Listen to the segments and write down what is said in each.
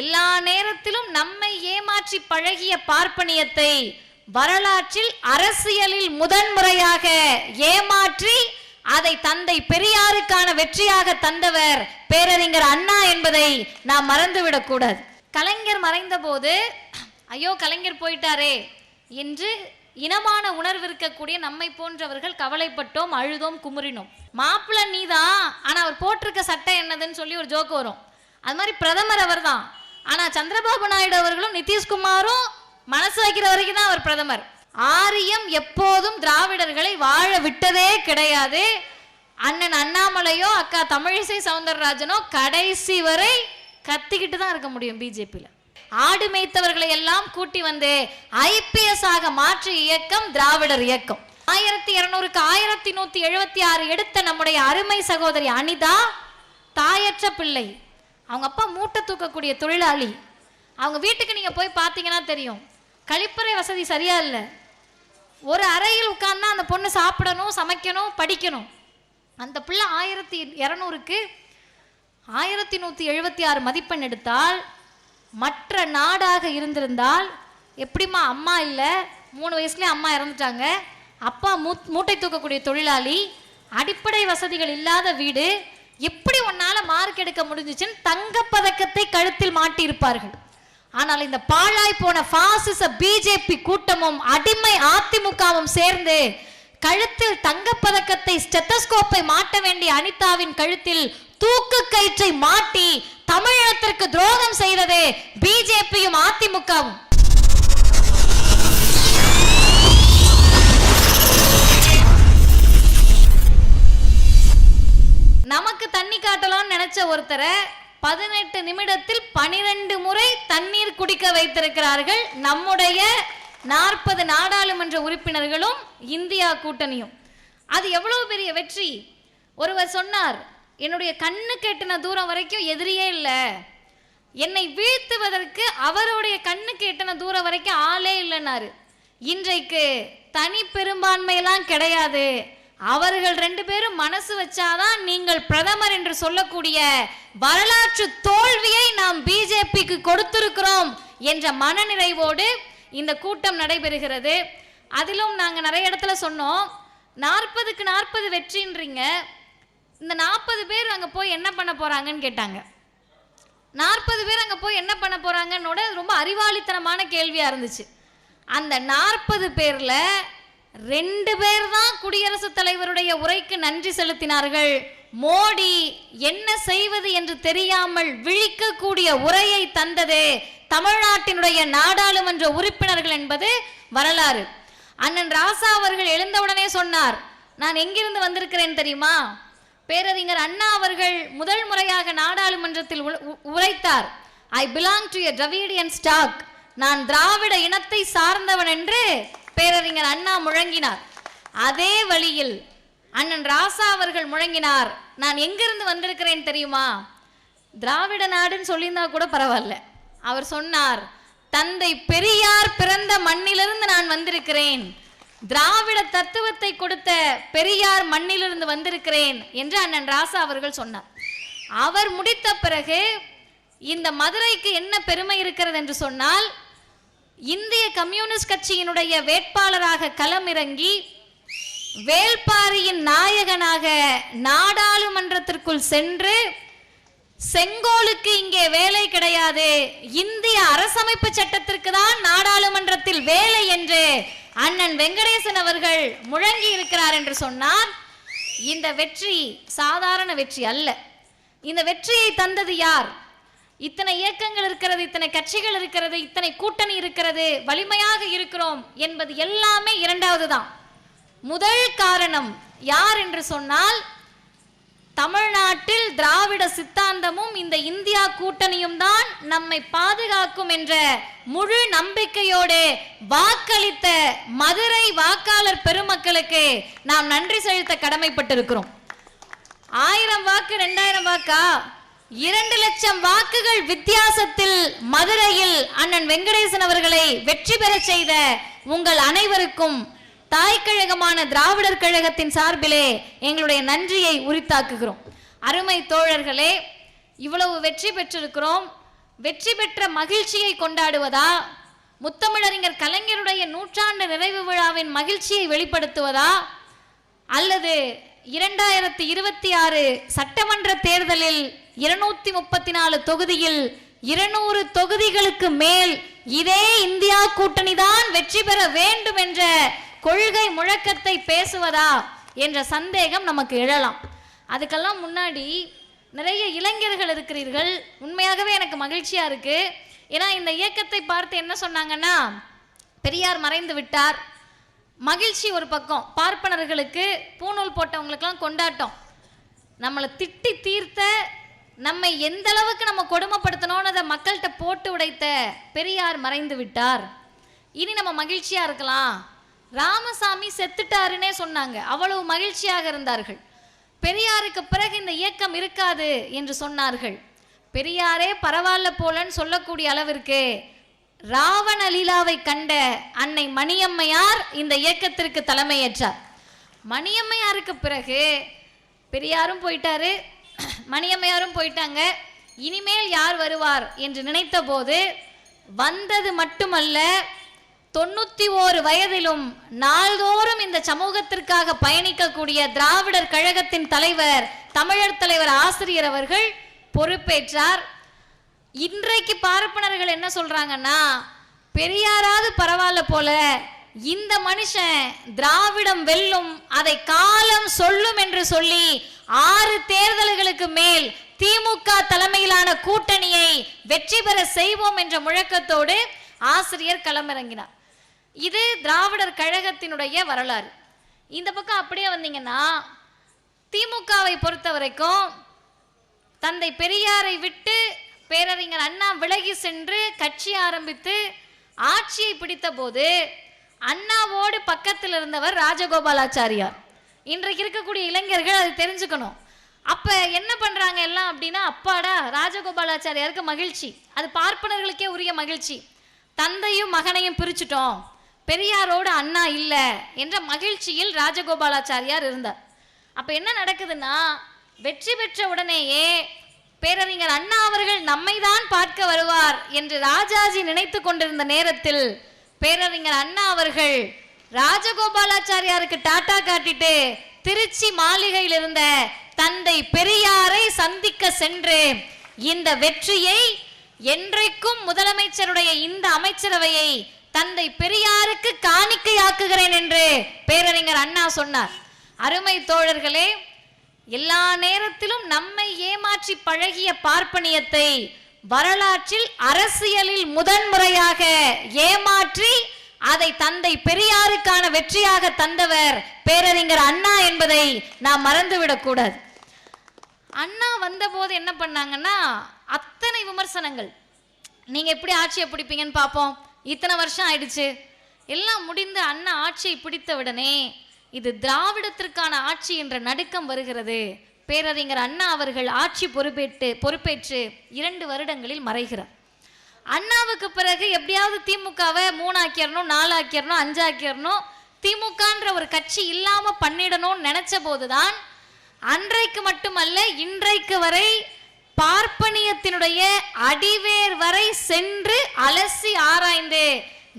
எல்லா நேரத்திலும் நம்மை ஏமாற்றி பழகிய பார்ப்பனியத்தை வரலாற்றில் அரசியலில் முதன்முறையாக ஏமாற்றி அதை தந்தை பெரியாருக்கான வெற்றியாக தந்தவர் பேரறிஞர் அண்ணா என்பதை நாம் மறந்துவிடக் கூடாது. கலைஞர் மறைந்த போது ஐயோ கலைஞர் போயிட்டாரே என்று இனமான உணர்வு இருக்கக்கூடிய நம்மை போன்றவர்கள் கவலைப்பட்டோம், அழுதோம், குமுறினோம். மாப்பிள்ள நீதான், ஆனா அவர் போட்டிருக்க சட்டை என்னதுன்னு சொல்லி ஒரு ஜோக்கு வரும். அது மாதிரி பிரதமர் அவர் தான், ஆனா சந்திரபாபு நாயுடு அவர்களும் நிதிஷ்குமாரும் மனசு வைக்கிற வரைக்கும் தான் அவர் பிரதமர். ஆரியம் எப்போதும் திராவிடர்களை வாழ விட்டதே கிடையாது. அண்ணன் அண்ணாமலையோ அக்கா தமிழிசை சவுந்தரராஜனோ கடைசி வரை கத்திக்கிட்டு தான் இருக்க முடியும். பிஜேபியில் ஆடு மேய்த்தவர்களை எல்லாம் கூட்டி வந்து ஐபிஎஸ் ஆக மாற்றிய இயக்கம் திராவிடர் இயக்கம். 1200க்கு 1176 எடுத்த நம்முடைய அருமை சகோதரி அனிதா தாயற்ற பிள்ளை. அவங்க அப்பா மூட்டை தூக்கக்கூடிய தொழிலாளி. அவங்க வீட்டுக்கு நீங்க போய் பார்த்தீங்கன்னா தெரியும், கழிப்பறை வசதி சரியா இல்லை. ஒரு அறையில் உட்கார்ந்தா அந்த பொண்ணு சாப்பிடணும், சமைக்கணும், படிக்கணும். அந்த பிள்ளை 1200க்கு 1176 மதிப்பெண் எடுத்தால், மற்ற நாடாக இருந்திருந்தால் எப்படிமா அம்மா இல்லை, 3 வயசுலேயே அம்மா இறந்துட்டாங்க, அப்பா மூட்டை தூக்கக்கூடிய தொழிலாளி, அடிப்படை வசதிகள் இல்லாத வீடு, எப்படி உன்னால மார்க் எடுக்க முடிஞ்சிச்சுன்னு தங்கப்பதக்கத்தை கழுத்தில் மாட்டி இருப்பார்கள். ஆனால் இந்த பாழாய் போன பாசிச பிஜேபி கூட்டமும் அடிமை அதிமுகவும் சேர்ந்து கழுத்தில் தங்கப்பதக்கத்தை ஸ்டெத்தஸ்கோப்பை மாட்ட வேண்டிய அனிதாவின் கழுத்தில் தூக்கு கயிற்றை மாட்டி தமிழகத்திற்கு துரோகம் செய்தது பிஜேபியும் அதிமுகவும். நமக்கு தண்ணி காட்டலாம்னு நினைச்ச ஒருத்தரை 18 நிமிடத்தில் 12 முறை தண்ணீர் குடிக்க வைத்திருக்கிறார்கள் நம்முடைய 40 நாடாளுமன்ற உறுப்பினர்களும் இந்தியா கூட்டணியும். அது எவ்வளவு பெரிய வெற்றி. ஒருவர் சொன்னார், என்னுடைய கண்ணு கெட்டின தூரம் வரைக்கும் எதிரியே இல்லை, என்னை வீழ்த்துவதற்கு அவருடைய கண்ணு கெட்டின தூரம் வரைக்கும் ஆளே இல்லைன்னாரு. இன்றைக்கு தனி பெரும்பான்மையெல்லாம் கிடையாது, அவர்கள் 2 பேரும் மனசு வச்சாதான் நீங்கள் பிரதமர் என்று சொல்லக்கூடிய வரலாற்று தோல்வியை நாம் பிஜேபிக்கு கொடுத்திருக்கிறோம் என்ற மனநிறைவோடு இந்த கூட்டம் நடைபெறுகிறது. அதிலும் நாங்கள் நிறைய இடத்துல சொன்னோம், 40க்கு 40 வெற்றின்றீங்க, இந்த 40 பேர் அங்கே போய் என்ன பண்ண போறாங்கன்னு கேட்டாங்க. 40 பேர் அங்கே போய் என்ன பண்ண போறாங்கன்னோட ரொம்ப அறிவாளித்தனமான கேள்வியா இருந்துச்சு. அந்த 40 பேர்ல 2 பேர் தான் குடியரசுத் தலைவருடைய உரைக்கு நன்றி செலுத்தினார்கள். மோடி என்ன செய்வது என்று தெரியாமல் விழிக்கக்கூடிய உரையை தந்தது தமிழ்நாட்டினுடைய நாடாளுமன்ற உறுப்பினர்கள் என்பது வரலாறு. அண்ணன் ராசா அவர்கள் எழுந்தவுடனே சொன்னார், நான் எங்கிருந்து வந்திருக்கிறேன் தெரியுமா? பேரறிஞர் அண்ணா அவர்கள் முதல் முறையாக நாடாளுமன்றத்தில் உரைத்தார், I belong to a Dravidian stock, நான் திராவிட இனத்தை சார்ந்தவன் என்று பேரறிஞர் அண்ணா முழங்கினார். அதே வழியில் அண்ணன் ராசா அவர்கள் முழங்கினார், நான் எங்கிருந்து வந்திருக்கிறேன் தெரியுமா? திராவிட நாடுன்னு சொல்லியிருந்தா கூட பரவாயில்ல, அவர் சொன்னார், தந்தை பெரியார் பிறந்த மண்ணிலிருந்து நான் வந்திருக்கிறேன், திராவிட தத்துவத்தை கொடுத்த பெரியார் மண்ணிலிருந்து வந்திருக்கிறேன் என்று அண்ணன் ராசா அவர்கள் சொன்னார். அவர் முடித்த பிறகு இந்த மதுரைக்கு என்ன பெருமை இருக்கிறது என்று சொன்னால், இந்திய கம்யூனிஸ்ட் கட்சியினுடைய வேட்பாளராக களமிறங்கி வேள்பாரியின் நாயகனாக நாடாளுமன்றத்திற்குள் சென்று செங்கோலுக்கு இங்கே வேலை கிடையாது, இந்திய அரசமைப்பு சட்டத்திற்கு தான் நாடாளுமன்றத்தில் வேலை என்று அண்ணன் வெங்கடேசன் அவர்கள் முழங்கி இருக்கிறார் என்று சொன்னார். இந்த வெற்றி சாதாரண வெற்றி அல்ல. இந்த வெற்றியை தந்தது யார்? இத்தனை இயக்கங்கள் இருக்கிறது, இத்தனை கட்சிகள் இருக்கிறது, இத்தனை கூட்டணி இருக்கிறது, வலிமையாக இருக்கிறோம் என்பது எல்லாமே இரண்டாவது தான். முதல் காரணம் யார் என்று சொன்னால், தமிழ்நாட்டில் திராவிட சித்தாந்தமும் இந்த இந்தியா கூட்டணியும் தான் நம்மை பாதுகாக்கும் என்ற முழு நம்பிக்கையோடு வாக்களித்த மதுரை வாக்காளர் பெருமக்களுக்கு நாம் நன்றி செலுத்த கடமைப்பட்டிருக்கிறோம். 1000 வாக்கு 2000 வாக்கா, 2 லட்சம் வாக்குகள் வித்தியாசத்தில் மதுரையில் அண்ணன் வெங்கடேசன் அவர்களை வெற்றி பெற செய்த உங்கள் அனைவருக்கும் தாய்க்கழகமான திராவிடர் கழகத்தின் சார்பிலே எங்களுடைய நன்றியை உரித்தாக்குகிறோம். அருமை தோழர்களே, இவ்வளவு வெற்றி பெற்றிருக்கிறோம். வெற்றி பெற்ற மகிழ்ச்சியை கொண்டாடுவதா, முத்தமிழறிஞர் கலைஞருடைய நூற்றாண்டு நிறைவு விழாவின் மகிழ்ச்சியை வெளிப்படுத்துவதா, அல்லது 2026 சட்டமன்ற தேர்தலில் 234 தொகுதியில் 200 தொகுதிகளுக்கு மேல் இதே இந்தியா கூட்டணி தான் வெற்றி பெற வேண்டும் என்ற கொள்கை முழக்கத்தை பேசுவதா என்ற சந்தேகம் நமக்கு எழலாம். அதுக்கெல்லாம் முன்னாடி நிறைய இளைஞர்கள் இருக்கிறீர்கள். உண்மையாகவே எனக்கு மகிழ்ச்சியா இருக்கு. ஏன்னா இந்த இயக்கத்தை பார்த்து என்ன சொன்னாங்கன்னா, பெரியார் மறைந்து விட்டார், மகிழ்ச்சி ஒரு பக்கம், பார்ப்பனர்களுக்கு பூநூல் போட்டவங்களுக்கெல்லாம் கொண்டாட்டம், நம்மளை திட்டி தீர்த்த, நம்மை எந்த அளவுக்கு நம்ம கொடுமைப்படுத்தணும்னு அதை மக்கள்கிட்ட போட்டு உடைத்த பெரியார் மறைந்து விட்டார், இனி நம்ம மகிழ்ச்சியா இருக்கலாம். ராமசாமி செத்துட்டாருன்னே சொன்னாங்க, அவ்வளவு மகிழ்ச்சியாக இருந்தார்கள். பெரியாருக்கு பிறகு இந்த இயக்கம் இருக்காது என்று சொன்னார்கள். பெரியாரே பரவாயில்ல போலன்னு சொல்லக்கூடிய அளவிற்கு ராவண லீலாவை கண்ட அன்னை மணியம்மையார் இந்த இயக்கத்திற்கு தலைமையேற்றார். மணியம்மையாருக்கு பிறகு பெரியாரும் போயிட்டாரு, மணியம்மையாரும் போயிட்டாங்க, இனிமேல் யார் வருவார் என்று நினைத்த போது வந்தது மட்டுமல்ல, 91 வயதிலும் நாள்தோறும் இந்த சமூகத்திற்காக பயணிக்கக்கூடிய திராவிடர் கழகத்தின் தலைவர், தமிழர் தலைவர் ஆசிரியர் அவர்கள் பொறுப்பேற்றார். இன்றைக்கு பார்ப்பனர்கள் என்ன சொல்றாங்கன்னா, பெரியாராவது பரவாயில்ல போல, இந்த மனுஷன் திராவிடம் வெல்லும், அதை காலம் சொல்லும் என்று சொல்லி 6 தேர்தல்களுக்கு மேல் திமுக தலைமையிலான கூட்டணியை வெற்றி பெற செய்வோம் என்ற முழக்கத்தோடு ஆசிரியர் களமிறங்கினார். இது திராவிடர் கழகத்தினுடைய வரலாறு. இந்த பக்கம் அப்படியே வந்தீங்கன்னா, திமுகவை பொறுத்த வரைக்கும் தந்தை பெரியாரை விட்டு பேரறிஞர் அண்ணா விலகி சென்று கட்சி ஆரம்பித்து ஆட்சியை பிடித்த போது அண்ணாவோடு பக்கத்தில் இருந்தவர் ராஜகோபாலாச்சாரியார். இன்றைக்கு இருக்கக்கூடிய இளைஞர்கள் அது தெரிஞ்சுக்கணும். அப்ப என்ன பண்றாங்க எல்லாம் அப்படின்னா, அப்பாடா ராஜகோபாலாச்சாரியாருக்கு மகிழ்ச்சி, அது பார்ப்பனர்களுக்கே உரிய மகிழ்ச்சி, தந்தையும் மகனையும் பிரிச்சுட்டோம், பெரியாரோடு அண்ணா இல்லை என்ற மகிழ்ச்சியில் ராஜகோபாலாச்சாரியார் இருந்தார். அப்ப என்ன நடக்குதுன்னா, வெற்றி பெற்ற உடனேயே பேரறிஞர் அண்ணா அவர்கள் நம்மை தான் பார்க்க வருவார் என்று ராஜாஜி நினைத்து கொண்டிருந்த நேரத்தில் பேரறிஞர் அண்ணா அவர்கள் ராஜகோபாலாச்சாரியாருக்கு டாட்டா காட்டிட்டு திருச்சி மாளிகையில் இருந்த தந்தை பெரியாரை சந்திக்க சென்று இந்த வெற்றியை, என்றைக்கும் முதலமைச்சருடைய இந்த அமைச்சரவையை தந்தை பெரியாருக்கு காணிக்கையாக்குகிறேன் என்று பேரறிஞர் அண்ணா சொன்னார். அருமை தோழர்களே, எல்லா நேரத்திலும் நம்மை ஏமாற்றி பழகிய பார்ப்பனியத்தை வரலாற்றில் அரசியலில் முதன்முறையாக ஏமாற்றி அதை தந்தை பெரியாருக்கான வெற்றியாக தந்தவர் பேரறிஞர் அண்ணா என்பதை நாம் மறந்துவிடக் கூடாது. அண்ணா வந்தபோது என்ன பண்ணாங்கன்னா, அத்தனை விமர்சனங்கள், நீங்க எப்படி ஆட்சியை பிடிப்பீங்கன்னு பார்ப்போம், இத்தனை வருஷம் ஆயிடுச்சு, எல்லாம் முடிந்து அண்ணா ஆட்சியை பிடித்தவுடனே இது திராவிடத்திற்கான ஆட்சி என்ற நடுக்கம் வருகிறது. பேரறிஞர் அண்ணா அவர்கள் ஆட்சி பொறுப்பேற்று 2 வருடங்களில் மறைகிறார். அண்ணாவுக்கு பிறகு எப்படியாவது திமுகவை 3 ஆக்கிடணும், 4 ஆக்கிடணும், 5 ஆக்கிடணும், திமுகன்ற ஒரு கட்சி இல்லாம பண்ணிடணும்னு நினைச்ச போதுதான் அன்றைக்கு மட்டுமல்ல இன்றைக்கு வரை பார்ப்பனியத்தினுடைய அடிவேர் வரை சென்று அலசி ஆராய்ந்து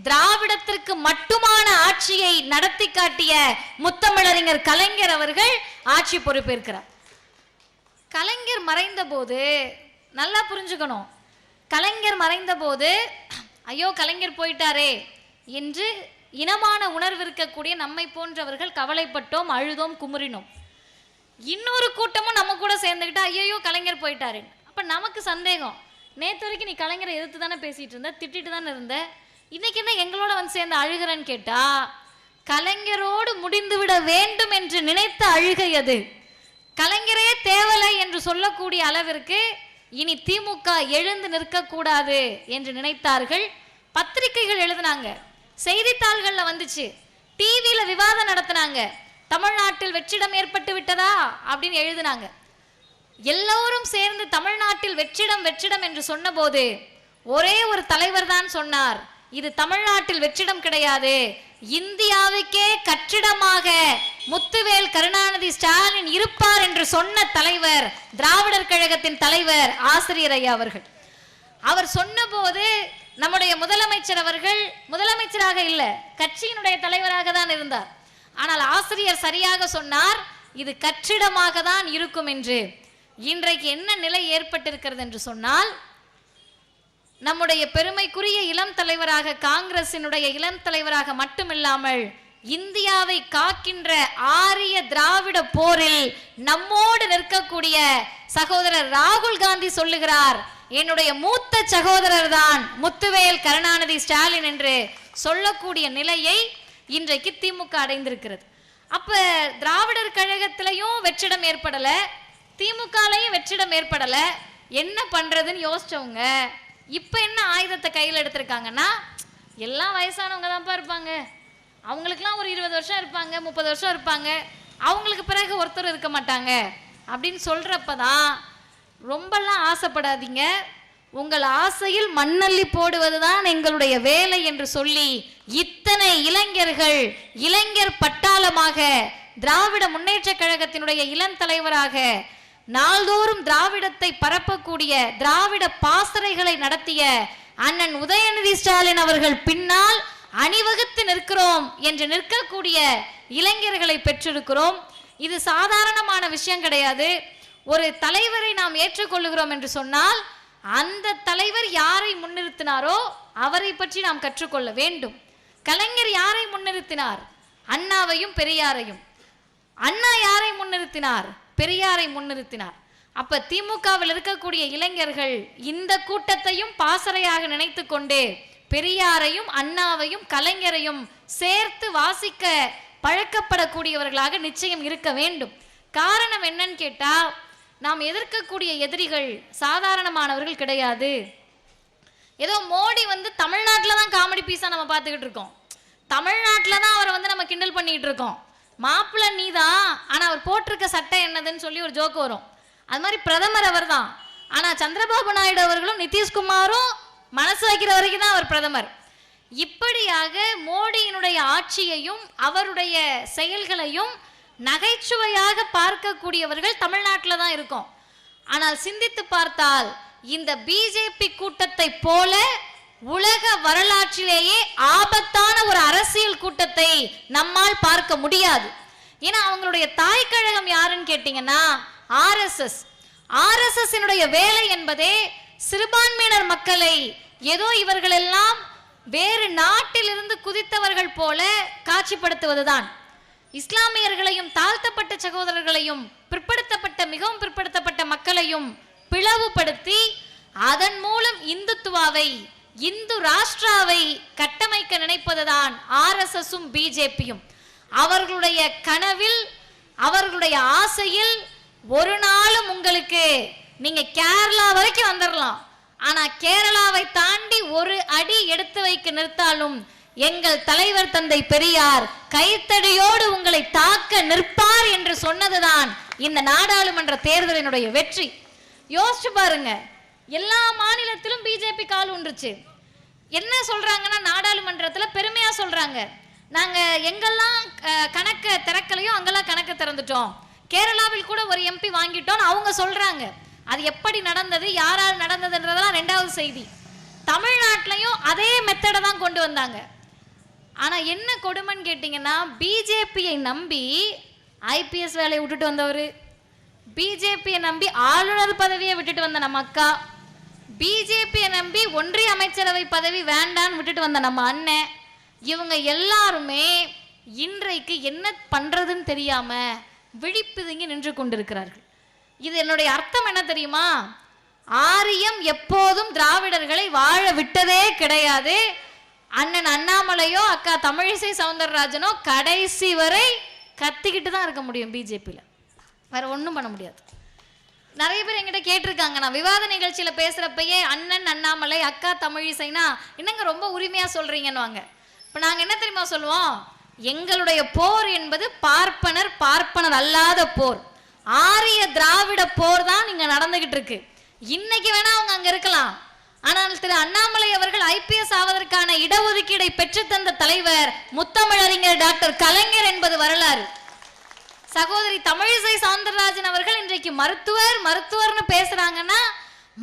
திராவிடத்திற்கு மட்டுமான ஆட்சியை நடத்தி காட்டிய முத்தமிழறிஞர் கலைஞர் அவர்கள் ஆட்சி பொறுப்பேற்கிறார். கலைஞர் மறைந்த போது நல்லா புரிஞ்சுக்கணும், கலைஞர் மறைந்த போது ஐயோ கலைஞர் போயிட்டாரே என்று இனமான உணர்வு இருக்கக்கூடிய நம்மை போன்றவர்கள் கவலைப்பட்டோம், அழுதோம், குமுறினோம். இன்னொரு கூட்டமும் நம்ம கூட சேர்ந்துக்கிட்டா ஐயோ கலைஞர் போயிட்டாரு. அப்ப நமக்கு சந்தேகம், நேற்று வரைக்கும் நீ கலைஞரை எதிர்த்து தானே பேசிட்டு இருந்த, திட்டிட்டு தானே இருந்த, இன்னைக்கு என்ன எங்களோட வந்து சேர்ந்து அழுகிறன்னு கேட்டா, கலைஞரோடு முடிந்துவிட வேண்டும் என்று நினைத்த அழுகை அது. கலைஞரே தேவலை என்று சொல்லக்கூடிய அளவிற்கு இனி திமுக எழுந்து நிற்கக்கூடாது என்று நினைத்தார்கள். பத்திரிகைகள் எழுதினாங்க, செய்தித்தாள்கள்ல வந்துச்சு, டிவியில விவாதம் நடத்தினாங்க, தமிழ்நாட்டில் வெற்றிடம் ஏற்பட்டு விட்டதா அப்படின்னு எழுதினாங்க. எல்லோரும் சேர்ந்து தமிழ்நாட்டில் வெற்றிடம் வெற்றிடம் என்று சொன்னபோது ஒரே ஒரு தலைவர் தான் சொன்னார், இது தமிழ்நாட்டில் வெற்றிடம் கிடையாது, இந்தியாவுக்கே கற்றிடமாக முத்துவேல் கருணாநிதி ஸ்டாலின் இருப்பார் என்று சொன்ன தலைவர் திராவிடர் கழகத்தின் தலைவர் ஆசிரியர் ஐயா அவர்கள். அவர் சொன்னபோது நம்முடைய முதலமைச்சர் அவர்கள் முதலமைச்சராக இல்ல, கட்சியினுடைய தலைவராக தான் இருந்தார். ஆனால் ஆசிரியர் சரியாக சொன்னார், இது கற்றிடமாக தான் இருக்கும் என்று. இன்றைக்கு என்ன நிலை ஏற்பட்டிருக்கிறது என்று சொன்னால், நம்முடைய பெருமைக்குரிய இளம் தலைவராக, காங்கிரசினுடைய இளம் தலைவராக மட்டுமில்லாமல் இந்தியாவை காக்கின்ற ஆரிய திராவிட போரில் நம்மோடு நிற்கக்கூடிய சகோதரர் ராகுல் காந்தி சொல்லுகிறார், என்னுடைய மூத்த சகோதரர் தான் முத்துவேல் கருணாநிதி ஸ்டாலின் என்று சொல்லக்கூடிய நிலையை இன்றைக்கு திமுக அடைந்திருக்கிறது. அப்ப திராவிடர் கழகத்திலையும் வெற்றிடம் ஏற்படல, திமுகலையும் வெற்றிடம் ஏற்படல. என்ன பண்றதுன்னு யோசிச்சவங்க இப்ப என்ன ஆயுதத்தை கையில் எடுத்திருக்காங்கன்னா, எல்லாம் வயசானவங்க தான்ப்பா இருப்பாங்க, அவங்களுக்குலாம் ஒரு 20 வருஷம் இருப்பாங்க, 30 வருஷம் இருப்பாங்க, அவங்களுக்கு பிறகு ஒருத்தர் இருக்க மாட்டாங்க அப்படின்னு சொல்றப்பதான் ரொம்பலாம் ஆசைப்படாதீங்க, உங்கள் ஆசையில் மண்ணள்ளி போடுவதுதான் எங்களுடைய வேலை என்று சொல்லி இத்தனை இளைஞர்கள் இளைஞர் பட்டாளமாக திராவிட முன்னேற்ற கழகத்தினுடைய இளம் தலைவராக நாள்தோறும் திராவிடத்தை பரப்பக்கூடிய திராவிட பாசறைகளை நடத்திய அண்ணன் உதயநிதி ஸ்டாலின் அவர்கள் பின்னால் அணிவகுத்து நிற்கிறோம் என்று நிற்கக்கூடிய இளைஞர்களை பெற்றிருக்கிறோம். இது சாதாரணமான விஷயம் கிடையாது. ஒரு தலைவரை நாம் ஏற்றுக்கொள்ளுகிறோம் என்று சொன்னால் அந்த தலைவர் யாரை முன்னிறுத்தினாரோ அவரை பற்றி நாம் கற்றுக்கொள்ள வேண்டும். கலைஞர் யாரை முன்னிறுத்தினார்? அண்ணாவையும் பெரியாரையும். அண்ணா யாரை முன்னிறுத்தினார்? பெரியாரை முன்னிறுத்தினார். அப்ப திமுகவில் இருக்கக்கூடிய இளைஞர்கள் இந்த கூட்டத்தையும் பாசறையாக நினைத்து கொண்டு பெரியாரையும் அண்ணாவையும் கலைஞரையும் சேர்த்து வாசிக்க பழக்கப்படக்கூடியவர்களாக நிச்சயம் இருக்க வேண்டும். காரணம் என்னன்னு கேட்டா, நாம் எதிர்க்கக்கூடிய எதிரிகள் சாதாரணமானவர்கள் கிடையாது. ஏதோ மோடி தமிழ்நாட்டில் தான் காமெடி பீஸா நம்ம பார்த்துக்கிட்டு இருக்கோம், தமிழ்நாட்டில் தான் அவரை நம்ம கிண்டல் பண்ணிட்டு இருக்கோம். மாப்பிள்ளை நீதான், ஆனா அவர் போட்டிருக்க சட்டை என்னதுன்னு சொல்லி ஒரு ஜோக்கு வரும். அது மாதிரி பிரதமர் அவர் தான், ஆனா சந்திரபாபு நாயுடு அவர்களும் நிதிஷ்குமாரும் மனசு வைக்கிற வரைக்கும் தான் அவர் பிரதமர். இப்படியாக மோடியினுடைய ஆட்சியையும் அவருடைய செயல்களையும் நகைச்சுவையாக பார்க்கக்கூடியவர்கள் தமிழ்நாட்டில் தான் இருக்கும். ஆனால் சிந்தித்து பார்த்தால் இந்த பிஜேபி கூட்டத்தை போல உலக வரலாற்றிலேயே ஆபத்தான ஒரு அரசியல் கூட்டத்தை நம்மால் பார்க்க முடியாது. ஏன்னா அவங்களுடைய தாய் கழகம் யாருன்னு கேட்டீங்கன்னா ஆர்எஸ்எஸ். ஆர்எஸ்எஸ் வேலை என்பதே சிறுபான்மையினர் மக்களை ஏதோ இவர்கள் எல்லாம் வேறு நாட்டிலிருந்து குதித்தவர்கள் போல காட்சிப்படுத்துவதுதான். இஸ்லாமியர்களையும் தாழ்த்தப்பட்ட சகோதரர்களையும் பிற்படுத்தப்பட்ட மிகவும் பிற்படுத்தப்பட்ட மக்களையும் பிளவுபடுத்தி அதன் மூலம் இந்துத்துவாவை இந்து ராஷ்டிராவை கட்டமைக்க நினைப்பதுதான் ஆர்எஸ்எஸும் பிஜேபியும். அவர்களுடைய கனவில் அவர்களுடைய ஆசையில் ஒரு நாளும் உங்களுக்கு நீங்க கேரளா வரைக்கும் வந்துடலாம், ஆனா கேரளாவை தாண்டி ஒரு அடி எடுத்து வைக்க நிறுத்தாலும் எங்கள் தலைவர் தந்தை பெரியார் கைத்தடியோடு உங்களை தாக்க நிற்பார் என்று சொன்னதுதான் இந்த நாடாளுமன்ற தேர்தலினுடைய வெற்றி. யோசிச்சு பாருங்க, எல்லா மாநிலத்திலும் பிஜேபி கால் ஊன்றுச்சு. என்ன சொல்றாங்கன்னா நாடாளுமன்றத்தில் பெருமையா சொல்றாங்க, நாங்க எங்கெல்லாம் கணக்க திறக்கலையோ அங்கெல்லாம் கணக்கு திறந்துட்டோம், கேரளாவில் கூட ஒரு எம்பி வாங்கிட்டோம் அவங்க சொல்றாங்க. அது எப்படி நடந்தது, யாரால் நடந்ததுன்றதெல்லாம் ரெண்டாவது செய்தி. தமிழ்நாட்டிலையும் அதே மெத்தடை தான் கொண்டு வந்தாங்க. ஆனா என்ன கொடுமைன்னு கேட்டீங்கன்னா, பிஜேபியை நம்பி ஐபிஎஸ் வேலையை விட்டுட்டு வந்தவர், பிஜேபியை நம்பி ஆளுநர் பதவியை விட்டுட்டு வந்த நம்ம அக்கா, பிஜேபியை நம்பி ஒன்றிய அமைச்சரவை பதவி வேண்டான்னு விட்டுட்டு வந்த நம்ம அண்ணன், இவங்க எல்லாருமே இன்றைக்கு என்ன பண்றதுன்னு தெரியாம விழிப்புதுங்கி நின்று கொண்டிருக்கிறார்கள். இது என்னுடைய அர்த்தம் என்ன தெரியுமா? ஆரியம் எப்போதும் திராவிடர்களை வாழ விட்டதே கிடையாது. அண்ணன் அண்ணாமலையோ அக்கா தமிழிசை சவுந்தரராஜனோ கடைசி வரை கத்திக்கிட்டு தான் இருக்க முடியும். பிஜேபியில் வேற ஒன்றும் பண்ண முடியாது. நிறைய பேர் எங்கிட்ட கேட்டிருக்காங்க, நான் விவாத நிகழ்ச்சியில பேசுறப்பயே அண்ணன் அண்ணாமலை அக்கா தமிழிசைனா என்னங்க ரொம்ப உரிமையா சொல்றீங்கன்னு. இப்ப நாங்க என்ன தெரியுமா சொல்லுவோம், எங்களுடைய போர் என்பது பார்ப்பனர் பார்ப்பனர் அல்லாத போர், ஆரிய திராவிட போர் தான் இங்க நடந்துகிட்டு இருக்கு. இன்னைக்கு வேணா அவங்க அங்க இருக்கலாம், ஆனால் திரு அண்ணாமலை அவர்கள் ஐபிஎஸ் ஆவதற்கான இடஒதுக்கீடை பெற்று தந்த தலைவர் முத்தமிழறிஞர் டாக்டர் கலைஞர் என்பது வரலாறு. சகோதரி தமிழிசை சவுந்தரராஜன் அவர்கள் இன்றைக்கு மருத்துவர்னு பேசுறாங்கன்னா